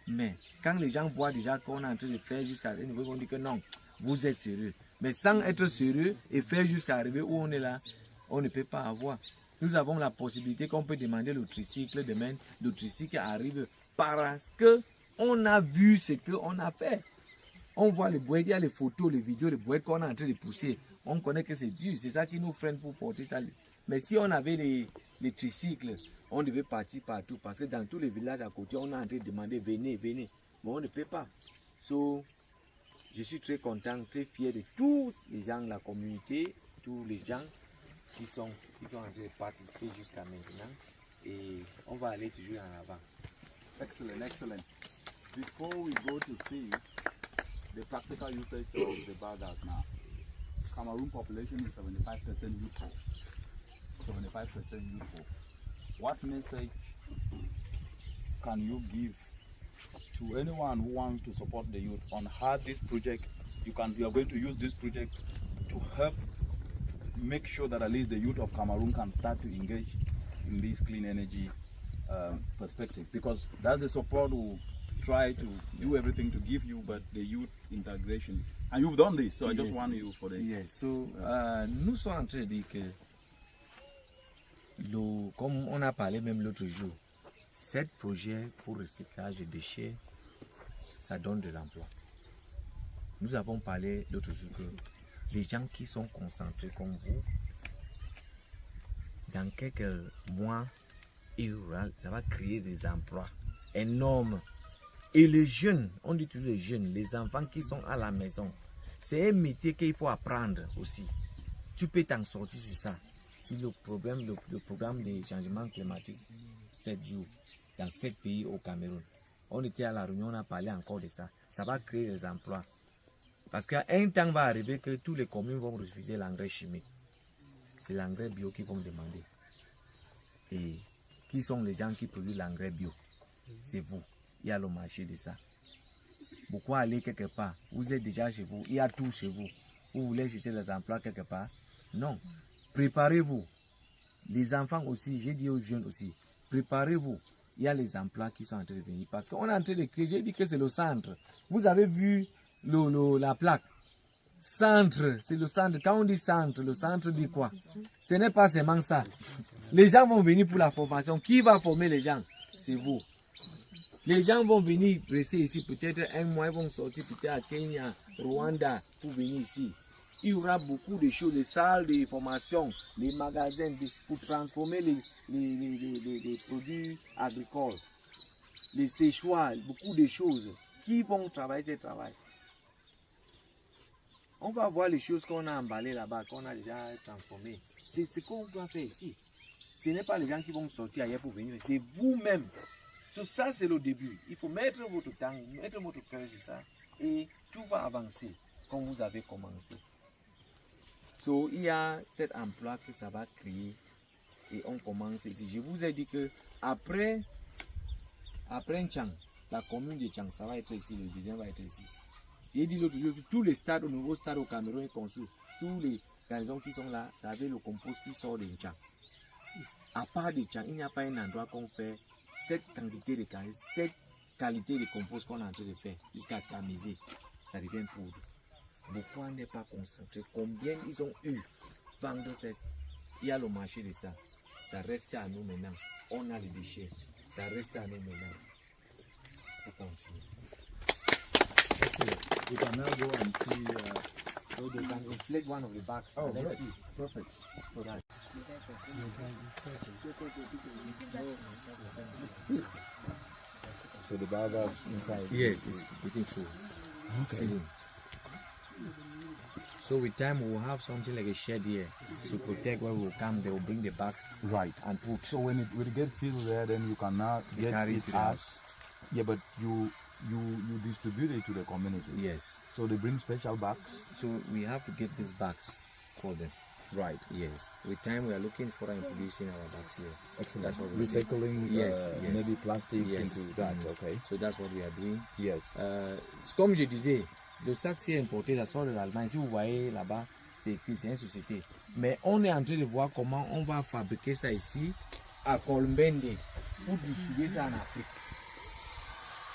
Mais quand les gens voient déjà qu'on est en train de faire jusqu'à un niveau, on dit que non, vous êtes sérieux. Mais sans être sérieux et faire jusqu'à arriver où on est là, on ne peut pas avoir. Nous avons la possibilité qu'on peut demander le tricycle demain. Le tricycle arrive parce qu'on a vu ce qu'on a fait. On voit les boîtes, il y a les photos, les vidéos, les boîtes qu'on est en train de pousser. On connaît que c'est dur, c'est ça qui nous freine pour porter. Mais si on avait les tricycles, On devait partir partout parce que dans tous les villages à côté, on a en train de demander venez, venez. Mais on ne peut pas. So, je suis très content, très fier de tous les gens de la communauté, tous les gens qui sont en train de participer jusqu'à maintenant. Et on va aller toujours en avant. Excellent, excellent. Before we go to see the practical usage of the biogas now, Cameroon population is 75% youthful. 75% youthful. What message can you give to anyone who wants to support the youth on how this project, you are going to use this project to help make sure that at least the youth of Cameroon can start to engage in this clean energy perspective? Because that's the support we try to do everything to give you, but the youth integration. And you've done this, so I just want you for the... Yes, so nous sommes en train de dire que, comme on a parlé même l'autre jour, 7 projets pour recyclage de déchets, ça donne de l'emploi. Nous avons parlé l'autre jour que les gens qui sont concentrés comme vous, dans quelques mois, ça va créer des emplois énormes. Et les jeunes, on dit toujours les jeunes, les enfants qui sont à la maison, c'est un métier qu'il faut apprendre aussi. Tu peux t'en sortir sur ça. Si le programme des changements climatiques, 7 jours, dans 7 pays au Cameroun, on était à la réunion, on a parlé encore de ça. Ça va créer des emplois. Parce qu'un temps va arriver que tous les communes vont refuser l'engrais chimique. C'est l'engrais bio qu'ils vont demander. Et qui sont les gens qui produisent l'engrais bio? C'est vous. Il y a le marché de ça. Pourquoi aller quelque part? Vous êtes déjà chez vous, il y a tout chez vous. Vous voulez chercher des emplois quelque part? Non. Préparez-vous. Les enfants aussi, j'ai dit aux jeunes aussi, préparez-vous. Il y a les emplois qui sont en train de venir. Parce qu'on est en train de créer, j'ai dit que c'est le centre. Vous avez vu la plaque. Centre, c'est le centre. Quand on dit centre, le centre dit quoi? Ce n'est pas seulement ça. Les gens vont venir pour la formation. Qui va former les gens? C'est vous. Les gens vont venir rester ici, peut-être un mois, ils vont sortir peut-être à Kenya, Rwanda, pour venir ici. Il y aura beaucoup de choses, les salles de formation, les magasins pour transformer les produits agricoles, les séchoirs, beaucoup de choses. Qui vont travailler ce travail? On va voir les choses qu'on a emballées là-bas, qu'on a déjà transformées. C'est ce qu'on doit faire ici. Ce n'est pas les gens qui vont sortir ailleurs pour venir, c'est vous-même. So, ça, c'est le début. Il faut mettre votre temps, mettre votre cœur sur ça et tout va avancer comme vous avez commencé. So, il y a cet emploi que ça va créer et on commence ici. Je vous ai dit que après Nchang, la commune de Nchang, ça va être ici, le deuxième va être ici. J'ai dit l'autre jour, tous les stades, au nouveau stade au Cameroun est construit. Tous les garnisons qui sont là, ça avait le compost qui sort de Nchang. À part de Nchang, il n'y a pas un endroit qu'on fait cette quantité de compost qu'on est en train de faire jusqu'à tamiser. Ça devient poudre. Pourquoi n'est pas concentré? Combien ils ont eu vendre cette? Il y a le marché de ça. Ça reste à nous maintenant. On a les déchets. Ça reste à nous maintenant. Pour continuer. Okay. We can now go and see. So they can inflate one of the bags. Oh, let's right. see. Perfect. So that. So the biogas inside. Yes, it's waiting full. Okay. So with time we will have something like a shed here to protect where we will come. They will bring the bags Right. and put. So when it get filled there, then you can now get carry it it to the out. house. Yeah, but you distribute it to the community. Yes. So they bring special bags. So we have to get these bags for them. Right. Yes. With time we are looking for and producing our bags here. Excellent. That's what we're Recycling. Yes, yes. Maybe plastic Yes. into that. Mhm. Okay. So that's what we are doing. Yes. Comme je disais, le sac c'est importé, la sort de l'Allemagne. Si vous voyez là-bas, c'est écrit, c'est une société. Mais on est en train de voir comment on va fabriquer ça ici à Convened pour distribuer ça en Afrique.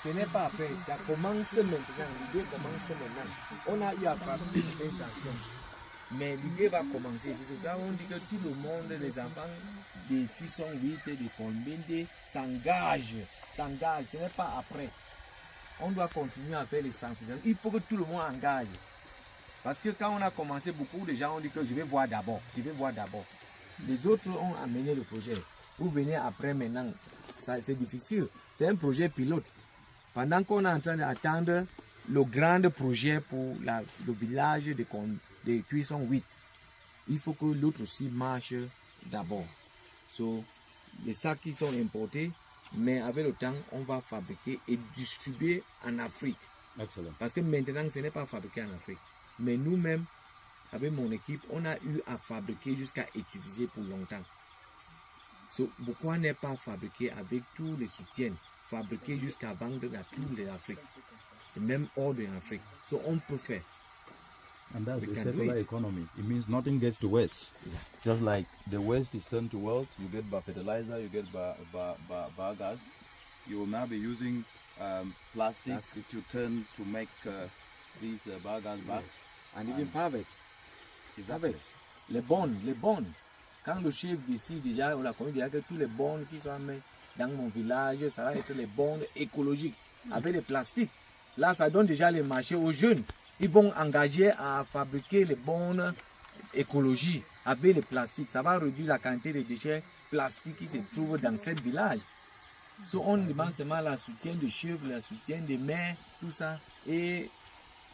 Ce n'est pas après, ça commence maintenant, l'idée commence maintenant. On a eu à fabriquer une chanson, mais l'idée va commencer. C'est là où on dit que tout le monde, les enfants des cuissons 8 et des Convened s'engagent. Ce n'est pas après. On doit continuer à faire les sensibilisations. Il faut que tout le monde engage. Parce que quand on a commencé, beaucoup de gens ont dit que je vais voir d'abord. Les autres ont amené le projet. vous venez après maintenant, c'est difficile. C'est un projet pilote. Pendant qu'on est en train d'attendre le grand projet pour le village de cuisson 8, il faut que l'autre aussi marche d'abord. So, les sacs qui sont importés, mais avec le temps, on va fabriquer et distribuer en Afrique. Excellent. Parce que maintenant, ce n'est pas fabriqué en Afrique. Mais nous-mêmes, avec mon équipe, on a eu à fabriquer jusqu'à utiliser pour longtemps. So, pourquoi n'est pas fabriqué avec tous les soutiens, fabriqué jusqu'à vendre dans tous les Afriques, et même hors de l'Afrique. So, on peut faire. And that's We a can circular do it. economy. It means nothing gets to waste. Just like the waste is turned to wealth, you get biofertilizer, you get biogas. You will now be using plastics to turn to make these biogas bags. And even pavets. Exactly. Pavets. Les bornes. Quand le chef d'ici, déjà, on a connu déjà que tous les bornes qui sont mis dans mon village, ça va être les bornes écologiques avec les plastiques. Là, ça donne déjà les marchés aux jeunes. Ils vont engager à fabriquer les bornes écologiques avec les plastiques. Ça va réduire la quantité de déchets plastiques qui se trouvent dans ce village. So, on demande seulement le soutien des chefs, le soutien des maires, tout ça. Et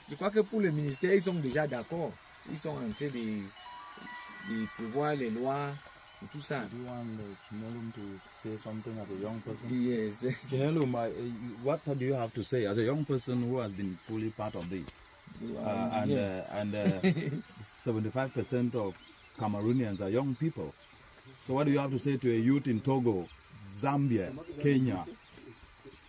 je crois que pour le ministère, ils sont déjà d'accord. Ils sont en train de prévoir les lois et tout ça. Do you want Chinelum to say something as a young person? Yes. Chinelum, what do you have to say as a young person who has been fully part of this? And 75% of Cameroonians are young people. So what do you have to say to a youth in Togo, Zambia, Kenya,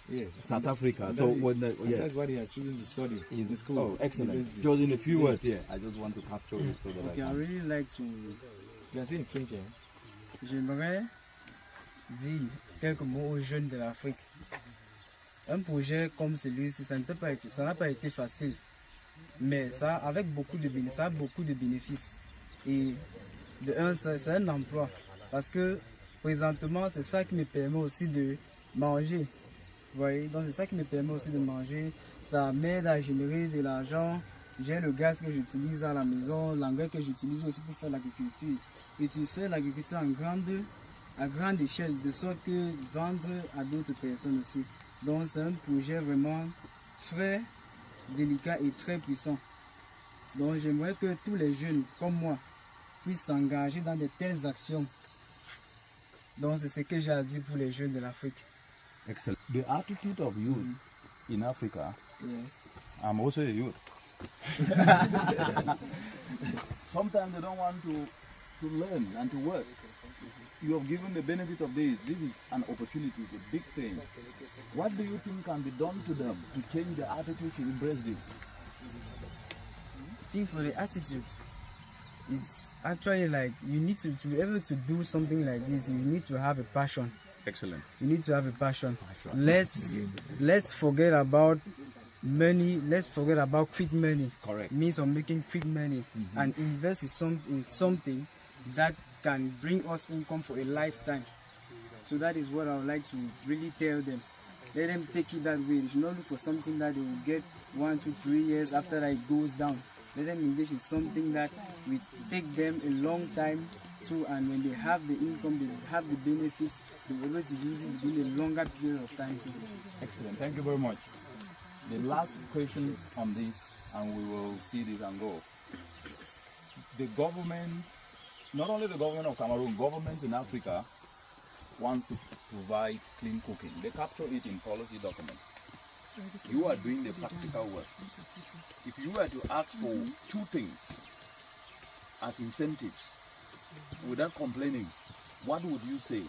Yes. South Africa? And So that when That's what he has chosen to study in the school. Oh, excellent. University. Just in a few words here, I just want to capture it so that Okay, I I can. really like to. Tu as dit en French, hein? J'aimerais dire quelques mots aux jeunes de l'Afrique. Un projet comme celui-ci, ça n'a pas été facile, mais ça, avec beaucoup de bénéfices, ça a beaucoup de bénéfices. Et de un, c'est un emploi, parce que présentement, c'est ça qui me permet aussi de manger. Vous voyez, donc c'est ça qui me permet aussi de manger. Ça m'aide à générer de l'argent. J'ai le gaz que j'utilise à la maison, l'engrais que j'utilise aussi pour faire l'agriculture. Et tu fais l'agriculture à grande échelle, de sorte que vendre à d'autres personnes aussi. Donc c'est un projet vraiment très délicat et très puissant. Donc j'aimerais que tous les jeunes comme moi puissent s'engager dans de telles actions. Donc c'est ce que j'ai à dire pour les jeunes de l'Afrique. Excellent. The attitude of youth in Africa, Yes. I'm also a youth. Sometimes they don't want to learn and to work. You have given the benefit of this. This is an opportunity, it's a big thing. What do you think can be done to them to change their attitude to embrace this? I think for the attitude, it's actually like you need to be able to do something like this, you need to have a passion. Excellent. You need to have a passion. Let's forget about money. Let's forget about quick money. Correct. Means of making quick money and invest in something that can bring us income for a lifetime. So that is what I would like to really tell them. Let them take it that way. They should not look for something that they will get 1, 2, 3 years after that it goes down. Let them engage in something that will take them a long time too, and when they have the income, they have the benefits, they'll be able to use it within a longer period of time too. Excellent. Thank you very much. The last question on this, and we will see this and go. The government, not only the government of Cameroon, governments in Africa wants to provide clean cooking. They capture it in policy documents. You are doing the practical work. If you were to ask for 2 things as incentives, without complaining, what would you say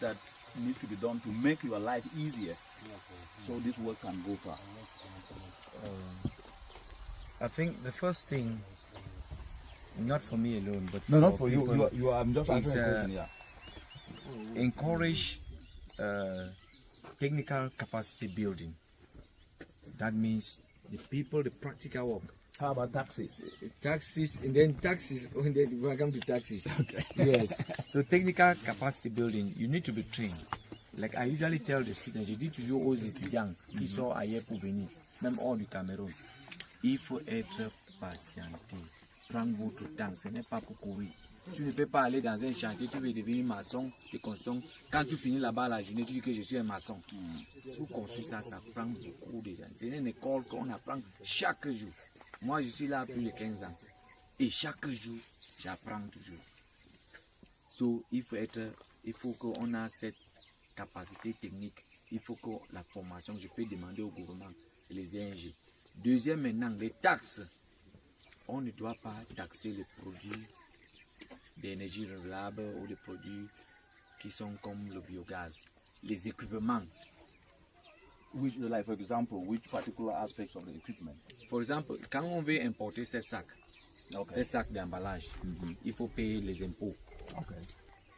that needs to be done to make your life easier so this work can go far? I think the first thing, not for me alone, but No, not for for you. people, You are I'm just is, asking a question, yeah. encourage technical capacity building. That means the people, the practical work. How about taxes? Taxes, and then taxes, when I come to taxes. Okay. Yes. So technical capacity building, you need to be trained. Like I usually tell the students, je dis toujours aux étudiants qui sont ailleurs pour venir, même hors du Cameroun, il faut être patienté. Prendre votre temps, ce n'est pas pour courir. Tu ne peux pas aller dans un chantier, tu veux devenir maçon de construction. Quand tu finis là-bas la journée, tu dis que je suis un maçon. Pour construire ça, ça prend beaucoup de temps. C'est une école qu'on apprend chaque jour. Moi, je suis là plus de 15 ans. Et chaque jour, j'apprends toujours. So, il faut qu'on ait cette capacité technique. Il faut que la formation, je peux demander au gouvernement et les ONG. Deuxième, maintenant, les taxes. On ne doit pas taxer les produits d'énergie renouvelable ou les produits qui sont comme le biogaz. Les équipements. Which, like for example, which particular aspects of the equipment? For example, quand on veut importer ces sacs d'emballage, il faut payer les impôts,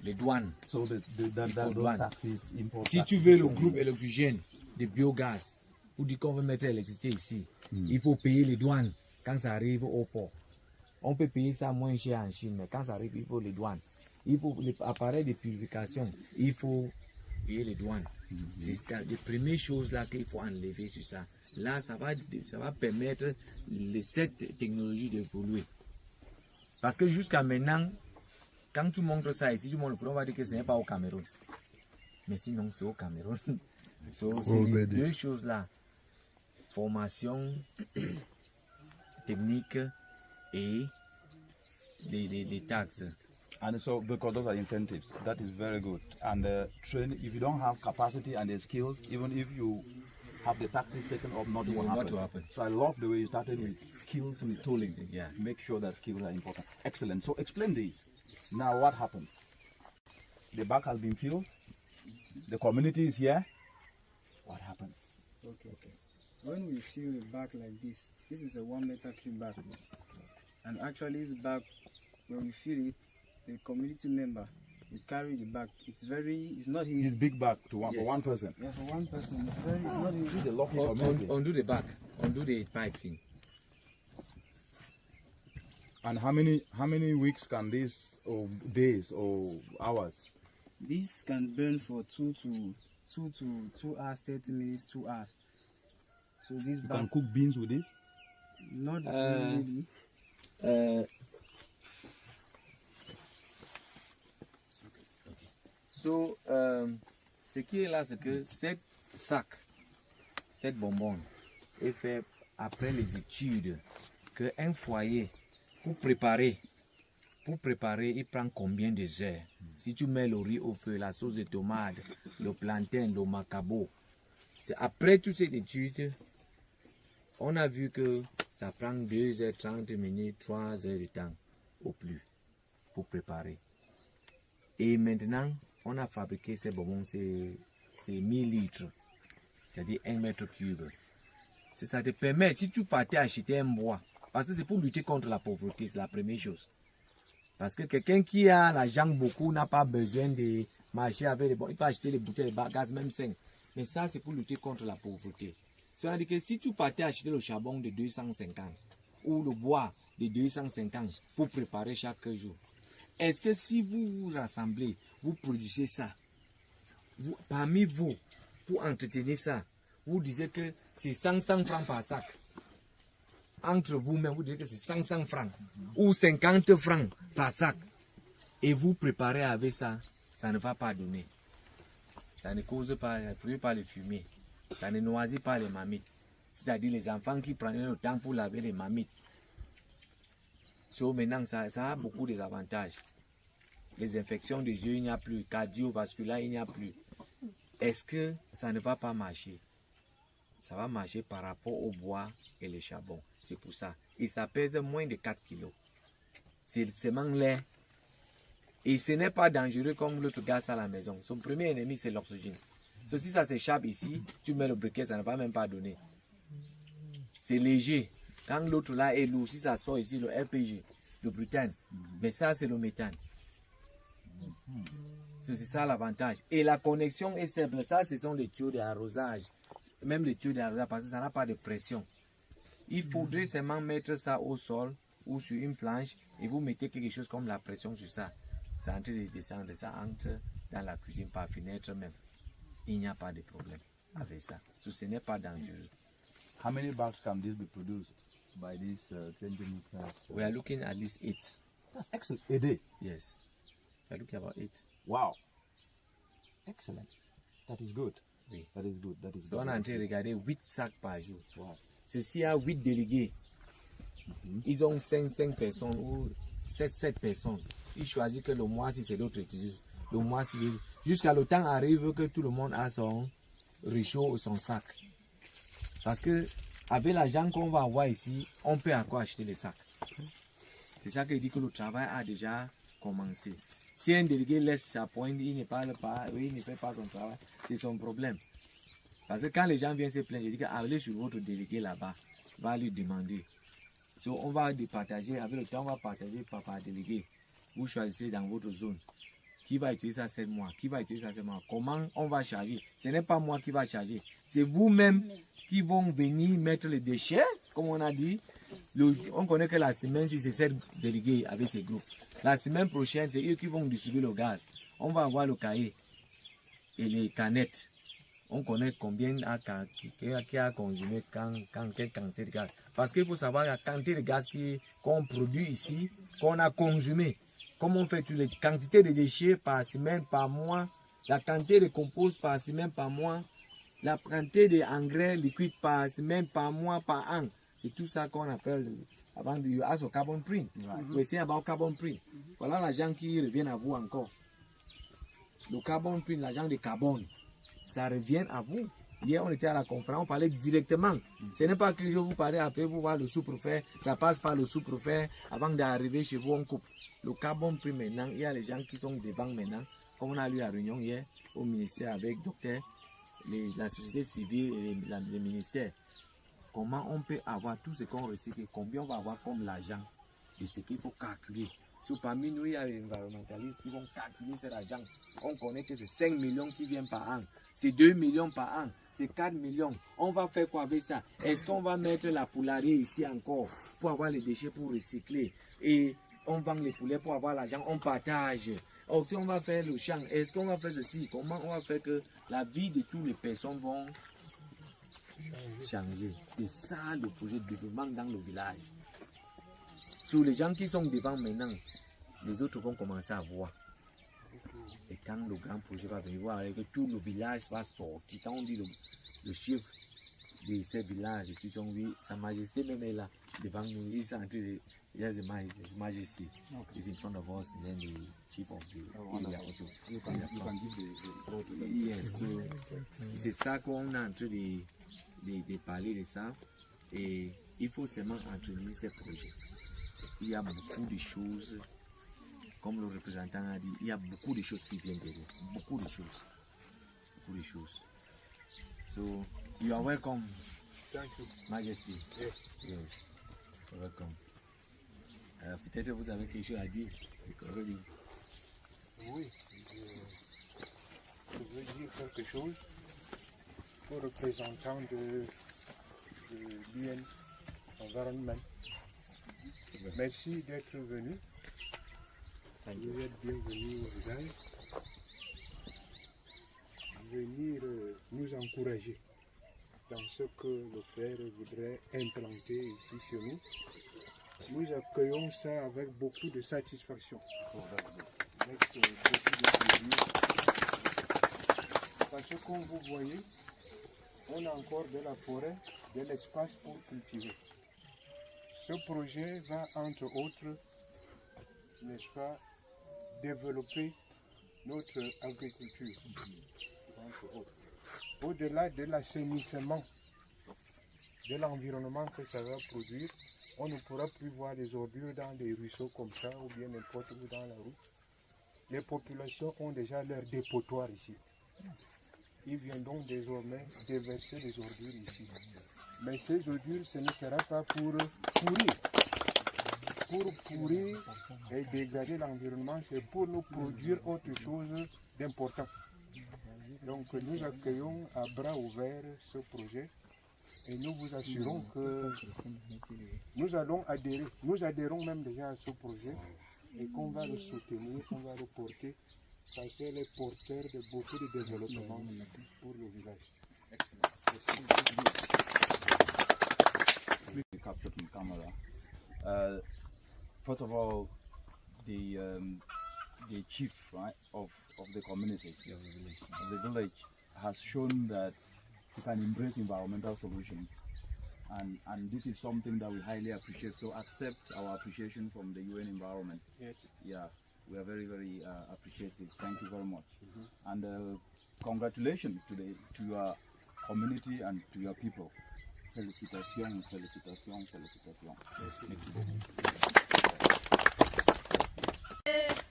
les douanes. So those taxes, import Si tu veux le groupe électrogène de biogaz, ou dit qu'on veut mettre l'électricité ici, il faut payer les douanes quand ça arrive au port. On peut payer ça moins cher en Chine, mais quand ça arrive, il faut les douanes. Il faut les appareils de purification, il faut payer les douanes. C'est les premières choses là qu'il faut enlever sur ça. Là, ça va permettre cette technologie d'évoluer. Parce que jusqu'à maintenant, quand tu montres ça ici, tout le monde va dire que ce n'est pas au Cameroun. Mais sinon, c'est au Cameroun. C'est les deux choses là. Formation technique et les taxes. And so, because those are incentives, that is very good. And train, if you don't have capacity and the skills, even if you have the taxes taken off, nothing will happen. So I love the way you started with skills and tooling. Yeah. Make sure that skills are important. Excellent. So explain this. Now what happens? The bag has been filled. The community is here. What happens? Okay. When we fill a bag like this is a 1 meter cube bag. And actually this bag, when we fill it, the community member will carry the bag. It's not easy. This big bag for one person. Yeah, for one person. It's not easy. This is a lucky community. Undo the back, undo the piping. And how many weeks can this, or days or hours? This can burn for 2 hours, 30 minutes, 2 hours. So this You bag, can cook beans with this? not really. So, ce qui est là, c'est que cette bonbonne est fait après les études qu'un foyer, pour préparer, il prend combien de heures? Si tu mets le riz au feu, la sauce de tomate, le plantain, le macabo, c'est après toutes ces études, on a vu que ça prend 2h30 minutes, 3 heures de temps au plus pour préparer. Et maintenant, on a fabriqué ces bonbons, c'est 1000 litres, c'est-à-dire 1 mètre cube. Ça te permet, si tu partais acheter un bois, parce que c'est pour lutter contre la pauvreté, c'est la première chose. Parce que quelqu'un qui a l'argent beaucoup n'a pas besoin de marcher avec les bons, il peut acheter les bouteilles de gaz, même 5. Mais ça, c'est pour lutter contre la pauvreté. C'est-à-dire que si tu partais acheter le charbon de 250 ou le bois de 250 pour préparer chaque jour, est-ce que si vous vous rassemblez, vous produisez ça, parmi vous, pour entretenir ça, vous disiez que c'est 500 francs par sac. Entre vous-même, vous dites que c'est 500 francs ou 50 francs par sac. Et vous préparez avec ça, ça ne va pas donner. Ça ne cause pas, les fumiers. Ça ne noise pas les mamites. C'est-à-dire les enfants qui prenaient le temps pour laver les mamites. So, maintenant, ça a beaucoup d'avantages. Les infections des yeux, il n'y a plus. Cardiovasculaire, il n'y a plus. Est-ce que ça ne va pas marcher? Ça va marcher par rapport au bois et le charbon. C'est pour ça. Et ça pèse moins de 4 kilos. C'est seulement l'air. Et ce n'est pas dangereux comme l'autre gaz à la maison. Son premier ennemi, c'est l'oxygène. So, si ça s'échappe ici, tu mets le briquet, ça ne va même pas donner. C'est léger. Quand l'autre là est lourd, si ça sort ici, le LPG, le butane, mais ça, c'est le méthane. So, c'est ça l'avantage. Et la connexion est simple. Ça, ce sont les tuyaux d'arrosage. Même les tuyaux d'arrosage, parce que ça n'a pas de pression. Il faudrait seulement mettre ça au sol ou sur une planche et vous mettez quelque chose comme la pression sur ça. Ça entre de descendre, ça entre dans la cuisine par fenêtre même. Il n'y a pas de problème avec ça. So, ce n'est pas dangereux. How many bags can this be produced by this 20 meters? We are looking at least 8. That's excellent. A day? Yes. We're looking about 8. Wow. Excellent. That is good. Oui. That is good. That is So good. on a en train de regarder 8 sacs par jour. Wow. Ceci a 8 délégués. Ils ont 5 personnes ou 7 personnes. Ils choisissent que le mois si c'est l'autre utilise. Le mois si jusqu'à le temps arrive que tout le monde a son réchaud ou son sac. Parce que avec l'argent qu'on va avoir ici, on peut encore acheter les sacs. C'est ça qui dit que le travail a déjà commencé. Si un délégué laisse sa pointe, il ne parle pas, il ne fait pas son travail, c'est son problème. Parce que quand les gens viennent se plaindre, je dis allez sur votre délégué là-bas, va lui demander. So, on va départager, avec le temps, on va partager par délégué. Vous choisissez dans votre zone. Qui va utiliser ça 7 mois? Qui va utiliser ça 7 mois? Comment on va charger? Ce n'est pas moi qui va charger. C'est vous-même qui vont venir mettre les déchets, comme on a dit. On connaît que la semaine, c'est 7 délégués avec ces groupes. La semaine prochaine, c'est eux qui vont distribuer le gaz. On va avoir le cahier et les canettes. On connaît combien qui a consumé quelle quantité de gaz. Parce qu'il faut savoir la quantité de gaz qu'on produit ici, qu'on a consumé. Comme on fait toutes les quantités de déchets par semaine, par mois, la quantité de compost par semaine, par mois, la quantité d'engrais liquides par semaine, par mois, par an. C'est tout ça qu'on appelle, avant de ask au carbon print. Oui, c'est about carbon print. Voilà l'argent qui revient à vous encore. Le carbon print, l'argent de carbone, ça revient à vous. Hier, on était à la conférence, on parlait directement. Ce n'est pas que je vous parlais après, vous voir le sous-préfet, ça passe par le sous-préfet, avant d'arriver chez vous, on coupe. Le carbone print maintenant, il y a les gens qui sont devant maintenant, comme on a eu la réunion hier au ministère avec docteur, la société civile et les ministères. Comment on peut avoir tout ce qu'on recycle, combien on va avoir comme l'argent et ce qu'il faut calculer. So, parmi nous, il y a les environnementalistes qui vont calculer cet argent. On connaît que c'est 5 millions qui viennent par an, c'est 2 millions par an, c'est 4 millions. On va faire quoi avec ça? Est-ce qu'on va mettre la poulailler ici encore pour avoir les déchets pour recycler? Et on vend les poulets pour avoir l'argent, on partage. Or, si on va faire le champ, est-ce qu'on va faire ceci? Comment on va faire que la vie de toutes les personnes vont changer? C'est ça le projet de développement dans le village. Sur les gens qui sont devant maintenant, les autres vont commencer à voir. Et quand le grand projet va venir voir, que tout le village va sortir. Quand on dit le chef de ces villages, qui sont oui, Sa Majesté même est là, devant nous, il est en train de. Yes, His Majesty is in front of us, and then the chief of the area also. Yes, so c'est ça qu'on est en train de parler de ça. Et il faut seulement entretenir ces projets. Il y a beaucoup de choses, comme le représentant a dit, il y a beaucoup de choses qui viennent derrière. Beaucoup de choses. Beaucoup de choses. So, you are welcome. Thank you. Majesty. Yes. Yes. You're welcome. Peut-être vous avez quelque chose à dire. Oui, je veux dire quelque chose aux représentants de l'UN Environnement. Merci d'être venu. Vous êtes bienvenus au village. Venir nous encourager dans ce que le frère voudrait implanter ici chez nous. Nous accueillons ça avec beaucoup de satisfaction, avec beaucoup de plaisir. Parce que comme vous voyez, on a encore de la forêt, de l'espace pour cultiver. Ce projet va entre autres, n'est-ce pas, développer notre agriculture. Au-delà de l'assainissement de l'environnement que ça va produire, on ne pourra plus voir les ordures dans les ruisseaux comme ça ou bien n'importe où dans la rue. Les populations ont déjà leur dépotoir ici. Ils viendront désormais déverser les ordures ici. Mais ces ordures, ce ne sera pas pour pourrir et dégrader l'environnement, c'est pour nous produire autre chose d'important. Donc nous accueillons à bras ouverts ce projet. Et nous vous assurons que nous allons adhérer, nous adhérons même déjà à ce projet et qu'on va le soutenir, qu'on va le porter, parce qu'il est porteur de beaucoup de développement pour le village. Captured in camera. First of all, the chief, right, of the community, of the village, has shown that he can embrace environmental solutions. And this is something that we highly appreciate. So accept our appreciation from the UN environment. Yes. Yeah, we are very, very appreciative. Thank you very much. And congratulations to your community and to your people. Félicitations, félicitations, félicitations.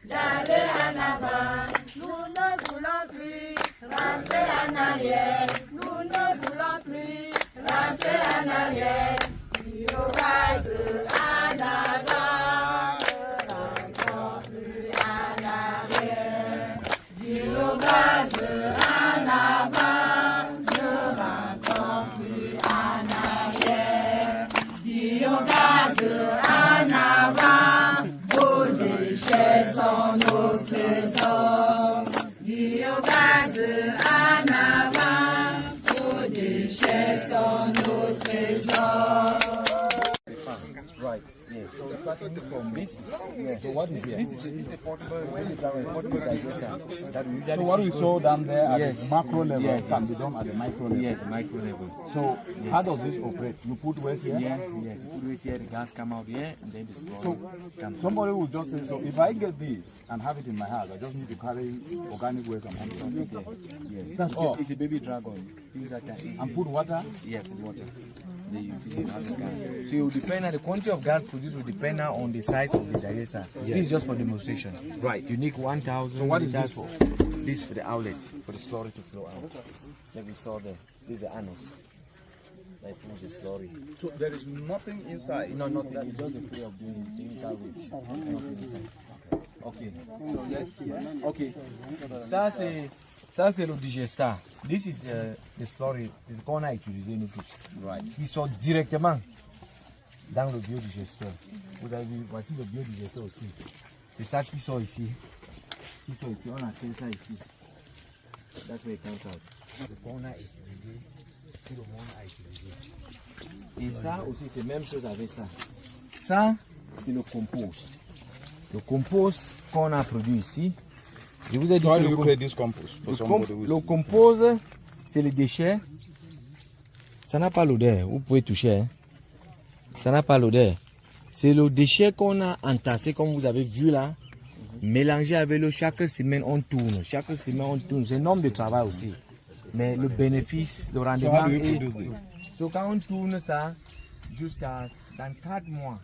D'aller en avant, nous ne voulons plus rentrer en arrière. Nous ne voulons plus rentrer en arrière. Biogaz en avant, ne rentrons plus en arrière. Biogaz en avant, ne rentrons plus en arrière. Biogaz en avant, vos déchets sont nos trésors. Biogaz en avant, vos déchets sont nos trésors. Right, yes. So starting from this, so what is here? This is a portable digester that we usually. So what we saw down there at the macro level can be yes. done at the micro level. Yes, micro level. So how does this operate? You put waste here? Yes, you put waste here, the gas come out here, and then the slurry comes. Somebody will just say, so if I get this and have it in my house, I just need to carry organic waste and put it there. Yes, That's all. it's a baby dragon. Things that can easily. And put water? Yeah, put water. Then you fill it with gas. So it will depend on the quantity of gas produced will depend on the size of the digester. This is just for demonstration. Right. You need 1,000. So what is liters. this for? This for the outlet, for the slurry to flow out. Like we saw there. This is the anus. Like push the slurry. So there is nothing inside? No, nothing. It's just the way of doing the technical way. There's nothing inside. Okay. So yes. Okay. Ça c'est le digesteur. This is the slurry. C'est ce qu'on a utilisé nous tous. Right. Qui sort directement dans le biodigesteur. Vous avez vu, voici le biodigesteur aussi. C'est ça qui sort ici. Qui sort ici. On a fait ça ici. That's where it comes out. Ce qu'on a utilisé, tout le monde a utilisé. Et ça aussi, c'est la même chose avec ça. Ça, c'est le compost. Le compost qu'on a produit ici. Je vous ai dit que le compost, c'est les déchets. Ça n'a pas l'odeur. Vous pouvez toucher. Hein. Ça n'a pas l'odeur. C'est le déchet qu'on a entassé, comme vous avez vu là. Mélangé avec l'eau. Chaque semaine, on tourne. Chaque semaine, on tourne. C'est un nombre de travail aussi. Mais le bénéfice, le rendement est... Donc, quand on tourne ça, jusqu'à dans 4 mois,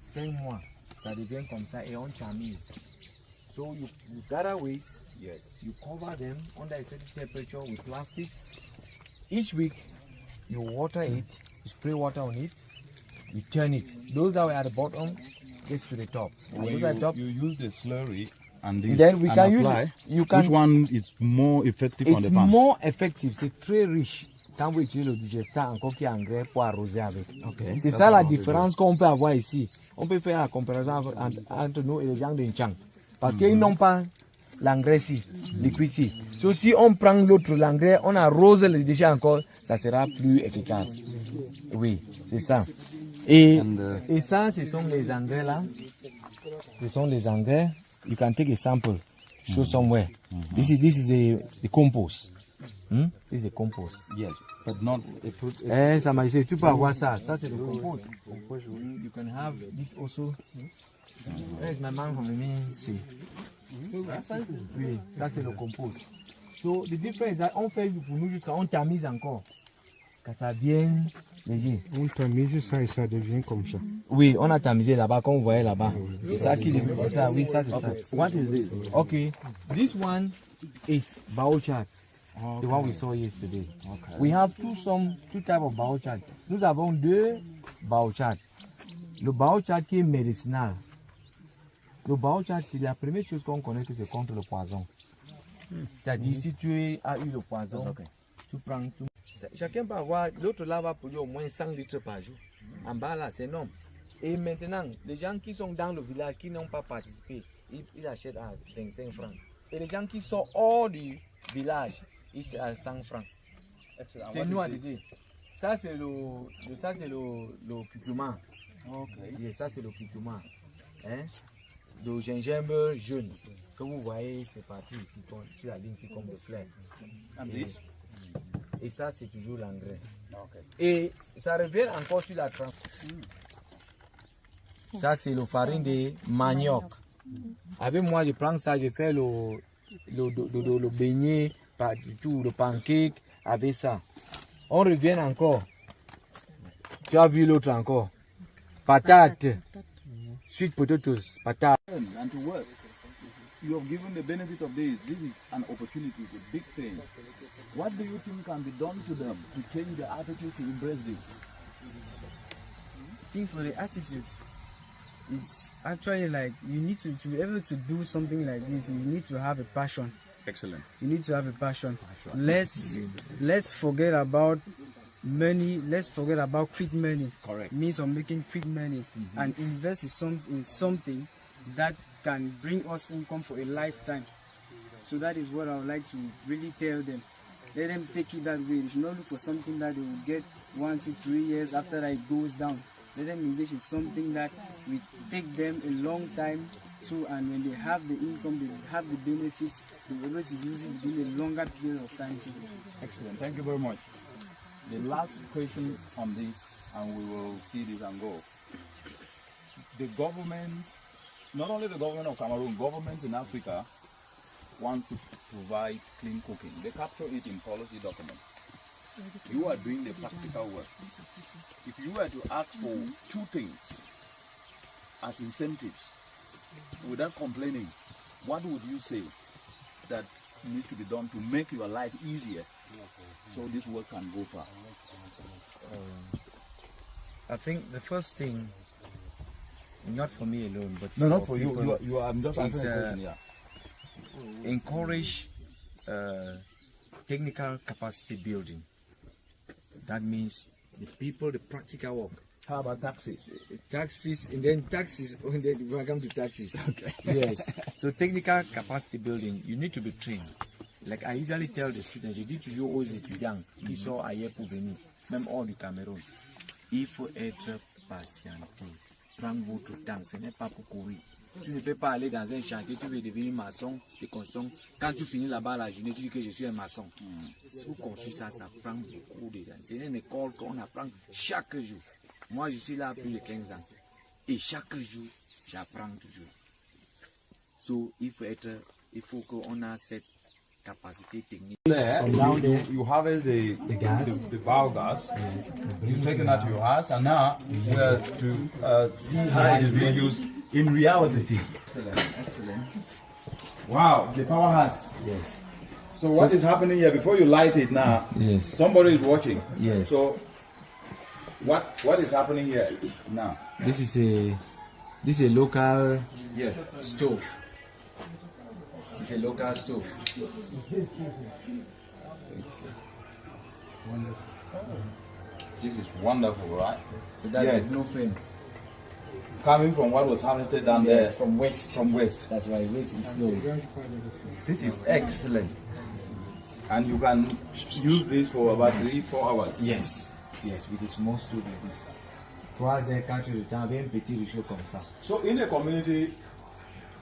5 mois, ça devient comme ça et on tamise. So you gather waste, yes. You cover them under a certain temperature with plastics. Each week, you water it, you spray water on it, you turn it. Those that were at the bottom gets to the top. When you use the slurry and this then we and can apply, use it. You can, which one is more effective on the farm? It's more effective, c'est très riche. Quand vous utilisez le digesteur encore qui est engrais pour arroser avec. Okay. C'est ça la différence qu'on peut avoir ici. On peut faire la comparaison entre nous et les gens de Nchang. Parce qu'ils n'ont pas l'engrais ici, liquide ici. So, si on prend l'autre l'engrais, on arrose les déchets encore, ça sera plus efficace. Oui, c'est ça. Et ça, ce sont les engrais là. Ce sont les engrais. You can take a sample, show somewhere. This is the compost. This is a compost. Yes, but not a fruit. Ça m'a dit, tu peux avoir ça. Ça, c'est le compost. You can have this also. Where is my man from the ministry? Oui, ça c'est le compost. So the difference is that on fait pour nous jusqu'à on tamise encore. Que ça vienne léger. On tamise ça et ça devient comme ça. Oui, on a tamisé là-bas, comme vous voyez là-bas. C'est ça qui c'est ça, oui, ça c'est ça. What is this? Okay, this one is biochar. The one we saw yesterday. Okay. We have two types of biochar. Nous avons 2 biochar. Le biochar qui est médicinal. Le biochar, c'est la première chose qu'on connaît que c'est contre le poison. C'est-à-dire, si tu as eu le poison, tu prends tout. Chacun peut avoir, l'autre là va produire au moins 100 litres par jour. En bas là, c'est énorme. Et maintenant, les gens qui sont dans le village, qui n'ont pas participé, ils achètent à 25 francs. Et les gens qui sont hors du village, ils sont à 100 francs. C'est nous à dire. Ça, c'est le curcuma. Okay. Et ça, c'est le curcuma. Hein? le gingembre jaune que vous voyez, c'est partout ici, sur la ligne ici comme le fleur. Et ça, c'est toujours l'engrais. Et ça revient encore sur la transformation. Ça, c'est le farine de manioc. Avec moi, je prends ça, je fais le beignet, tout, le pancake avec ça. On revient encore. Tu as vu l'autre encore. Patate. Sweet potatoes, patate. And to work. You have given the benefit of this. This is an opportunity, it's a big thing. What do you think can be done to them to change their attitude to embrace this? I think for the attitude, it's actually like you need to be able to do something like this. You need to have a passion. Excellent. You need to have a passion. Let's forget about money. Let's forget about quick money. Correct. Means of making quick money and invest in something that can bring us income for a lifetime. So that is what I would like to really tell them. Let them take it that way. They should not look for something that they will get 1, 2, 3 years after that it goes down. Let them engage in something that will take them a long time too, and when they have the income, they have the benefits, they will be able to use it within a longer period of time too. Excellent. Thank you very much. The last question on this, and we will see this and go. The government, not only the government of Cameroon, governments in Africa want to provide clean cooking. They capture it in policy documents. You are doing the practical work. If you were to ask for 2 things as incentives, without complaining, what would you say that needs to be done to make your life easier so this work can go far? I think the first thing, not for me alone, but No, not for people, you. I'm just asking a question. Yeah. encourage technical capacity building. That means the people, the practical work. How about taxes? Taxes, and then taxes, when we come to taxes. Okay. Yes. So technical capacity building, you need to be trained. Like I usually tell the students, je dis toujours aux étudiants qui sont ailleurs pour venir, même hors du Cameroun, il faut être patienté. Prendre votre temps, ce n'est pas pour courir. Tu ne peux pas aller dans un chantier, tu veux devenir maçon et construire. Quand tu finis là-bas la journée, tu dis que je suis un maçon. Pour construire ça, ça prend beaucoup de temps. C'est une école qu'on apprend chaque jour. Moi, je suis là plus de 15 ans. Et chaque jour, j'apprends toujours. So, il faut qu'on a cette capacity technique. There, you harvest the biogas, you take it out to your house, and now we are to see how it is being used in reality. Excellent. Wow, the powerhouse. Yes. So what is happening here before you light it now? Yes. Somebody is watching. Yes. So what is happening here now? This is a local stove. It's a local stove. This is wonderful, right? So that's no flame. Coming from what was harvested down there. From waste. From waste. That's why waste is low. This is excellent. And you can use this for about 3-4 hours. Yes. Yes, with a small stove like this. 3 heures, 4 heures de temps avec un petit réchaud comme ça. So in a community,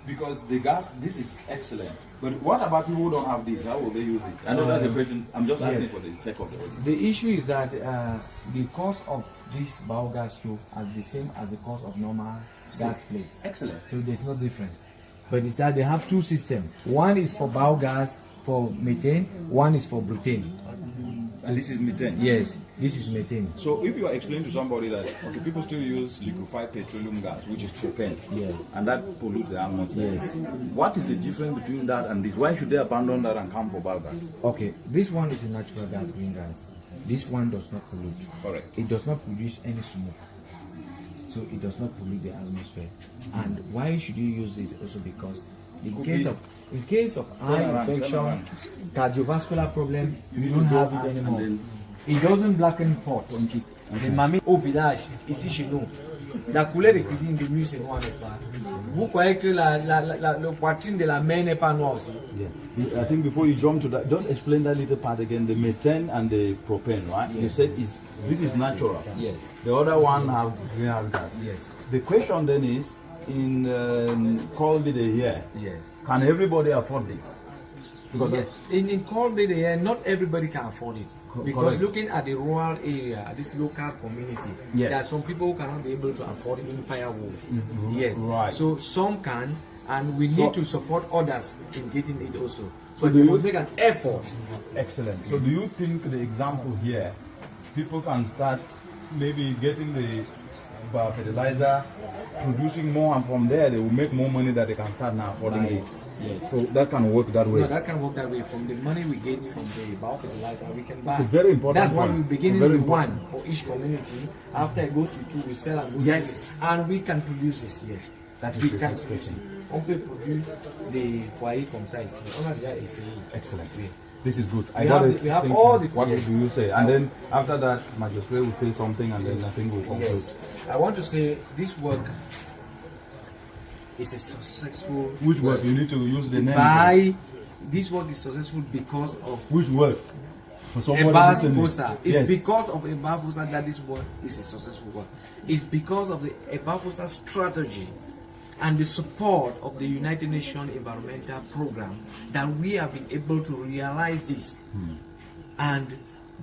because the gas, this is excellent. But what about people who don't have this? How will they use it? I know that's a question. I'm just asking for the sake of it. The issue is that the cost of this biogas stove is the same as the cost of normal gas plates. Excellent. So there's no difference. But it's that they have 2 systems. One is for biogas, for methane. One is for butane. And this is methane? Yes, this is methane. So if you are explaining to somebody that, okay, people still use liquefied petroleum gas, which is propane, Yes. and that pollutes the atmosphere. Yes. What is the difference between that and this? Why should they abandon that and come for biogas? Okay, this one is a natural gas, green gas. This one does not pollute. Correct. It does not produce any smoke. So it does not pollute the atmosphere. And why should you use this? Also because in case of eye infection, cardiovascular problem, you don't have it anymore. It doesn't blacken pots. Les mamies au village, ici chez nous, la couleur de cuisine de mieux c'est noir, n'est-ce pas? Vous croyez que le poitrine de la main n'est pas noir aussi? Yeah. I think before you jump to that, just explain that little part again, the methane and the propane, right? Yes. You said this is natural. Yes. The other one have greenhouse gas. Yes. The question then is, in Colbide here, Yes. can everybody afford this? Because Yes. In Colbide here, not everybody can afford it. Because correct. looking at the rural area, at this local community, Yes. there are some people who cannot be able to afford even firewood. Yes. Right. So some can, and we need to support others in getting it also. So But do we you- must make an effort. Excellent. So do you think the example here, people can start maybe getting the biofertilizer, producing more, and from there they will make more money that they can start now affording this? Yes. So that can work that way. No, that can work that way. From the money we get from the biofertilizer, we can buy. It's a very important That's why point. we're beginning Very with important. one for each community. After it goes to 2, we sell and go to Yes. 3. And we can produce this here. That is We the can next produce it. question. On peut produire des foyers comme ça ici. On a déjà essayé. Excellent. Oui. This is good. I We got have- it. we have Thank all you. the- What yes. do you say? And then after that, Majoswe will say something, and then I think we'll conclude. Yes. I want to say this work is a successful Which work? You need to use the name. by this work is successful because of Which work? For somebody Ebas listening. Fosa. It's Yes. because of Ebas Fosa that this work is a successful work. It's because of the Ebas Fosa strategy and the support of the United Nations Environmental Program that we have been able to realize this. And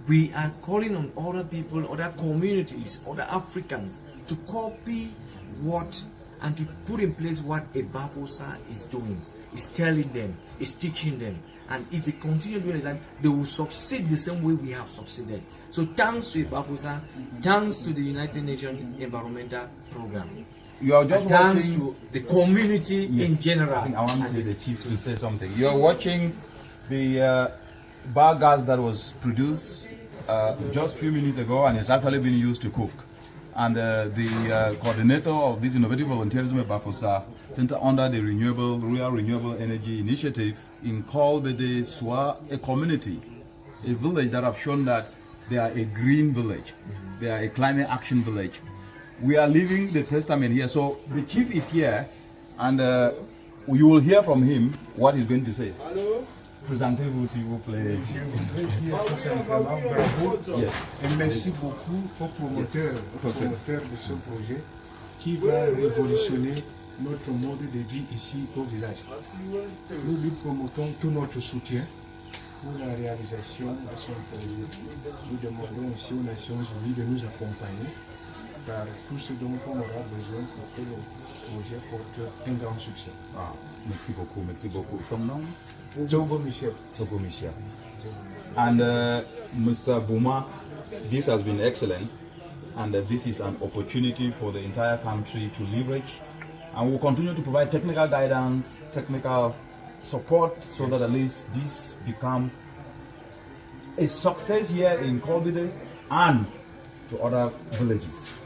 we are calling on other people, other communities, other Africans to copy what and to put in place what Ebas Fosa is doing. Is telling them, is teaching them. And if they continue doing that, they will succeed the same way we have succeeded. So thanks to Ebas Fosa, thanks to the United Nations Environmental Program. You are just And thanks watching. to the community Yes. in general. I think I want the chief to say something. You are watching the biogas that was produced just a few minutes ago, and it's actually been used to cook. And the coordinator of this Innovative Volunteerism Bafosa Center under the Rural Renewable Energy Initiative in Kolbede Swa, a community, a village that have shown that they are a green village, they are a climate action village. We are living the testament here. So the chief is here, and you will hear from him what he's going to say. Présentez-vous s'il vous plaît. Je voudrais dire tout simplement bravo et merci beaucoup aux promoteurs de ce projet qui va révolutionner notre mode de vie ici au village. Nous lui promotons tout notre soutien pour la réalisation de son projet. Nous demandons aussi aux Nations Unies de nous accompagner par tout ce dont on aura besoin pour que le projet porte un grand succès. Ah, merci beaucoup, merci beaucoup. Ton nom? Zobo Michel. Zobo Michel. And Mr. Buma, this has been excellent, and this is an opportunity for the entire country to leverage, and we'll continue to provide technical guidance, technical support, so that at least this become a success here in Kolbide and to other villages.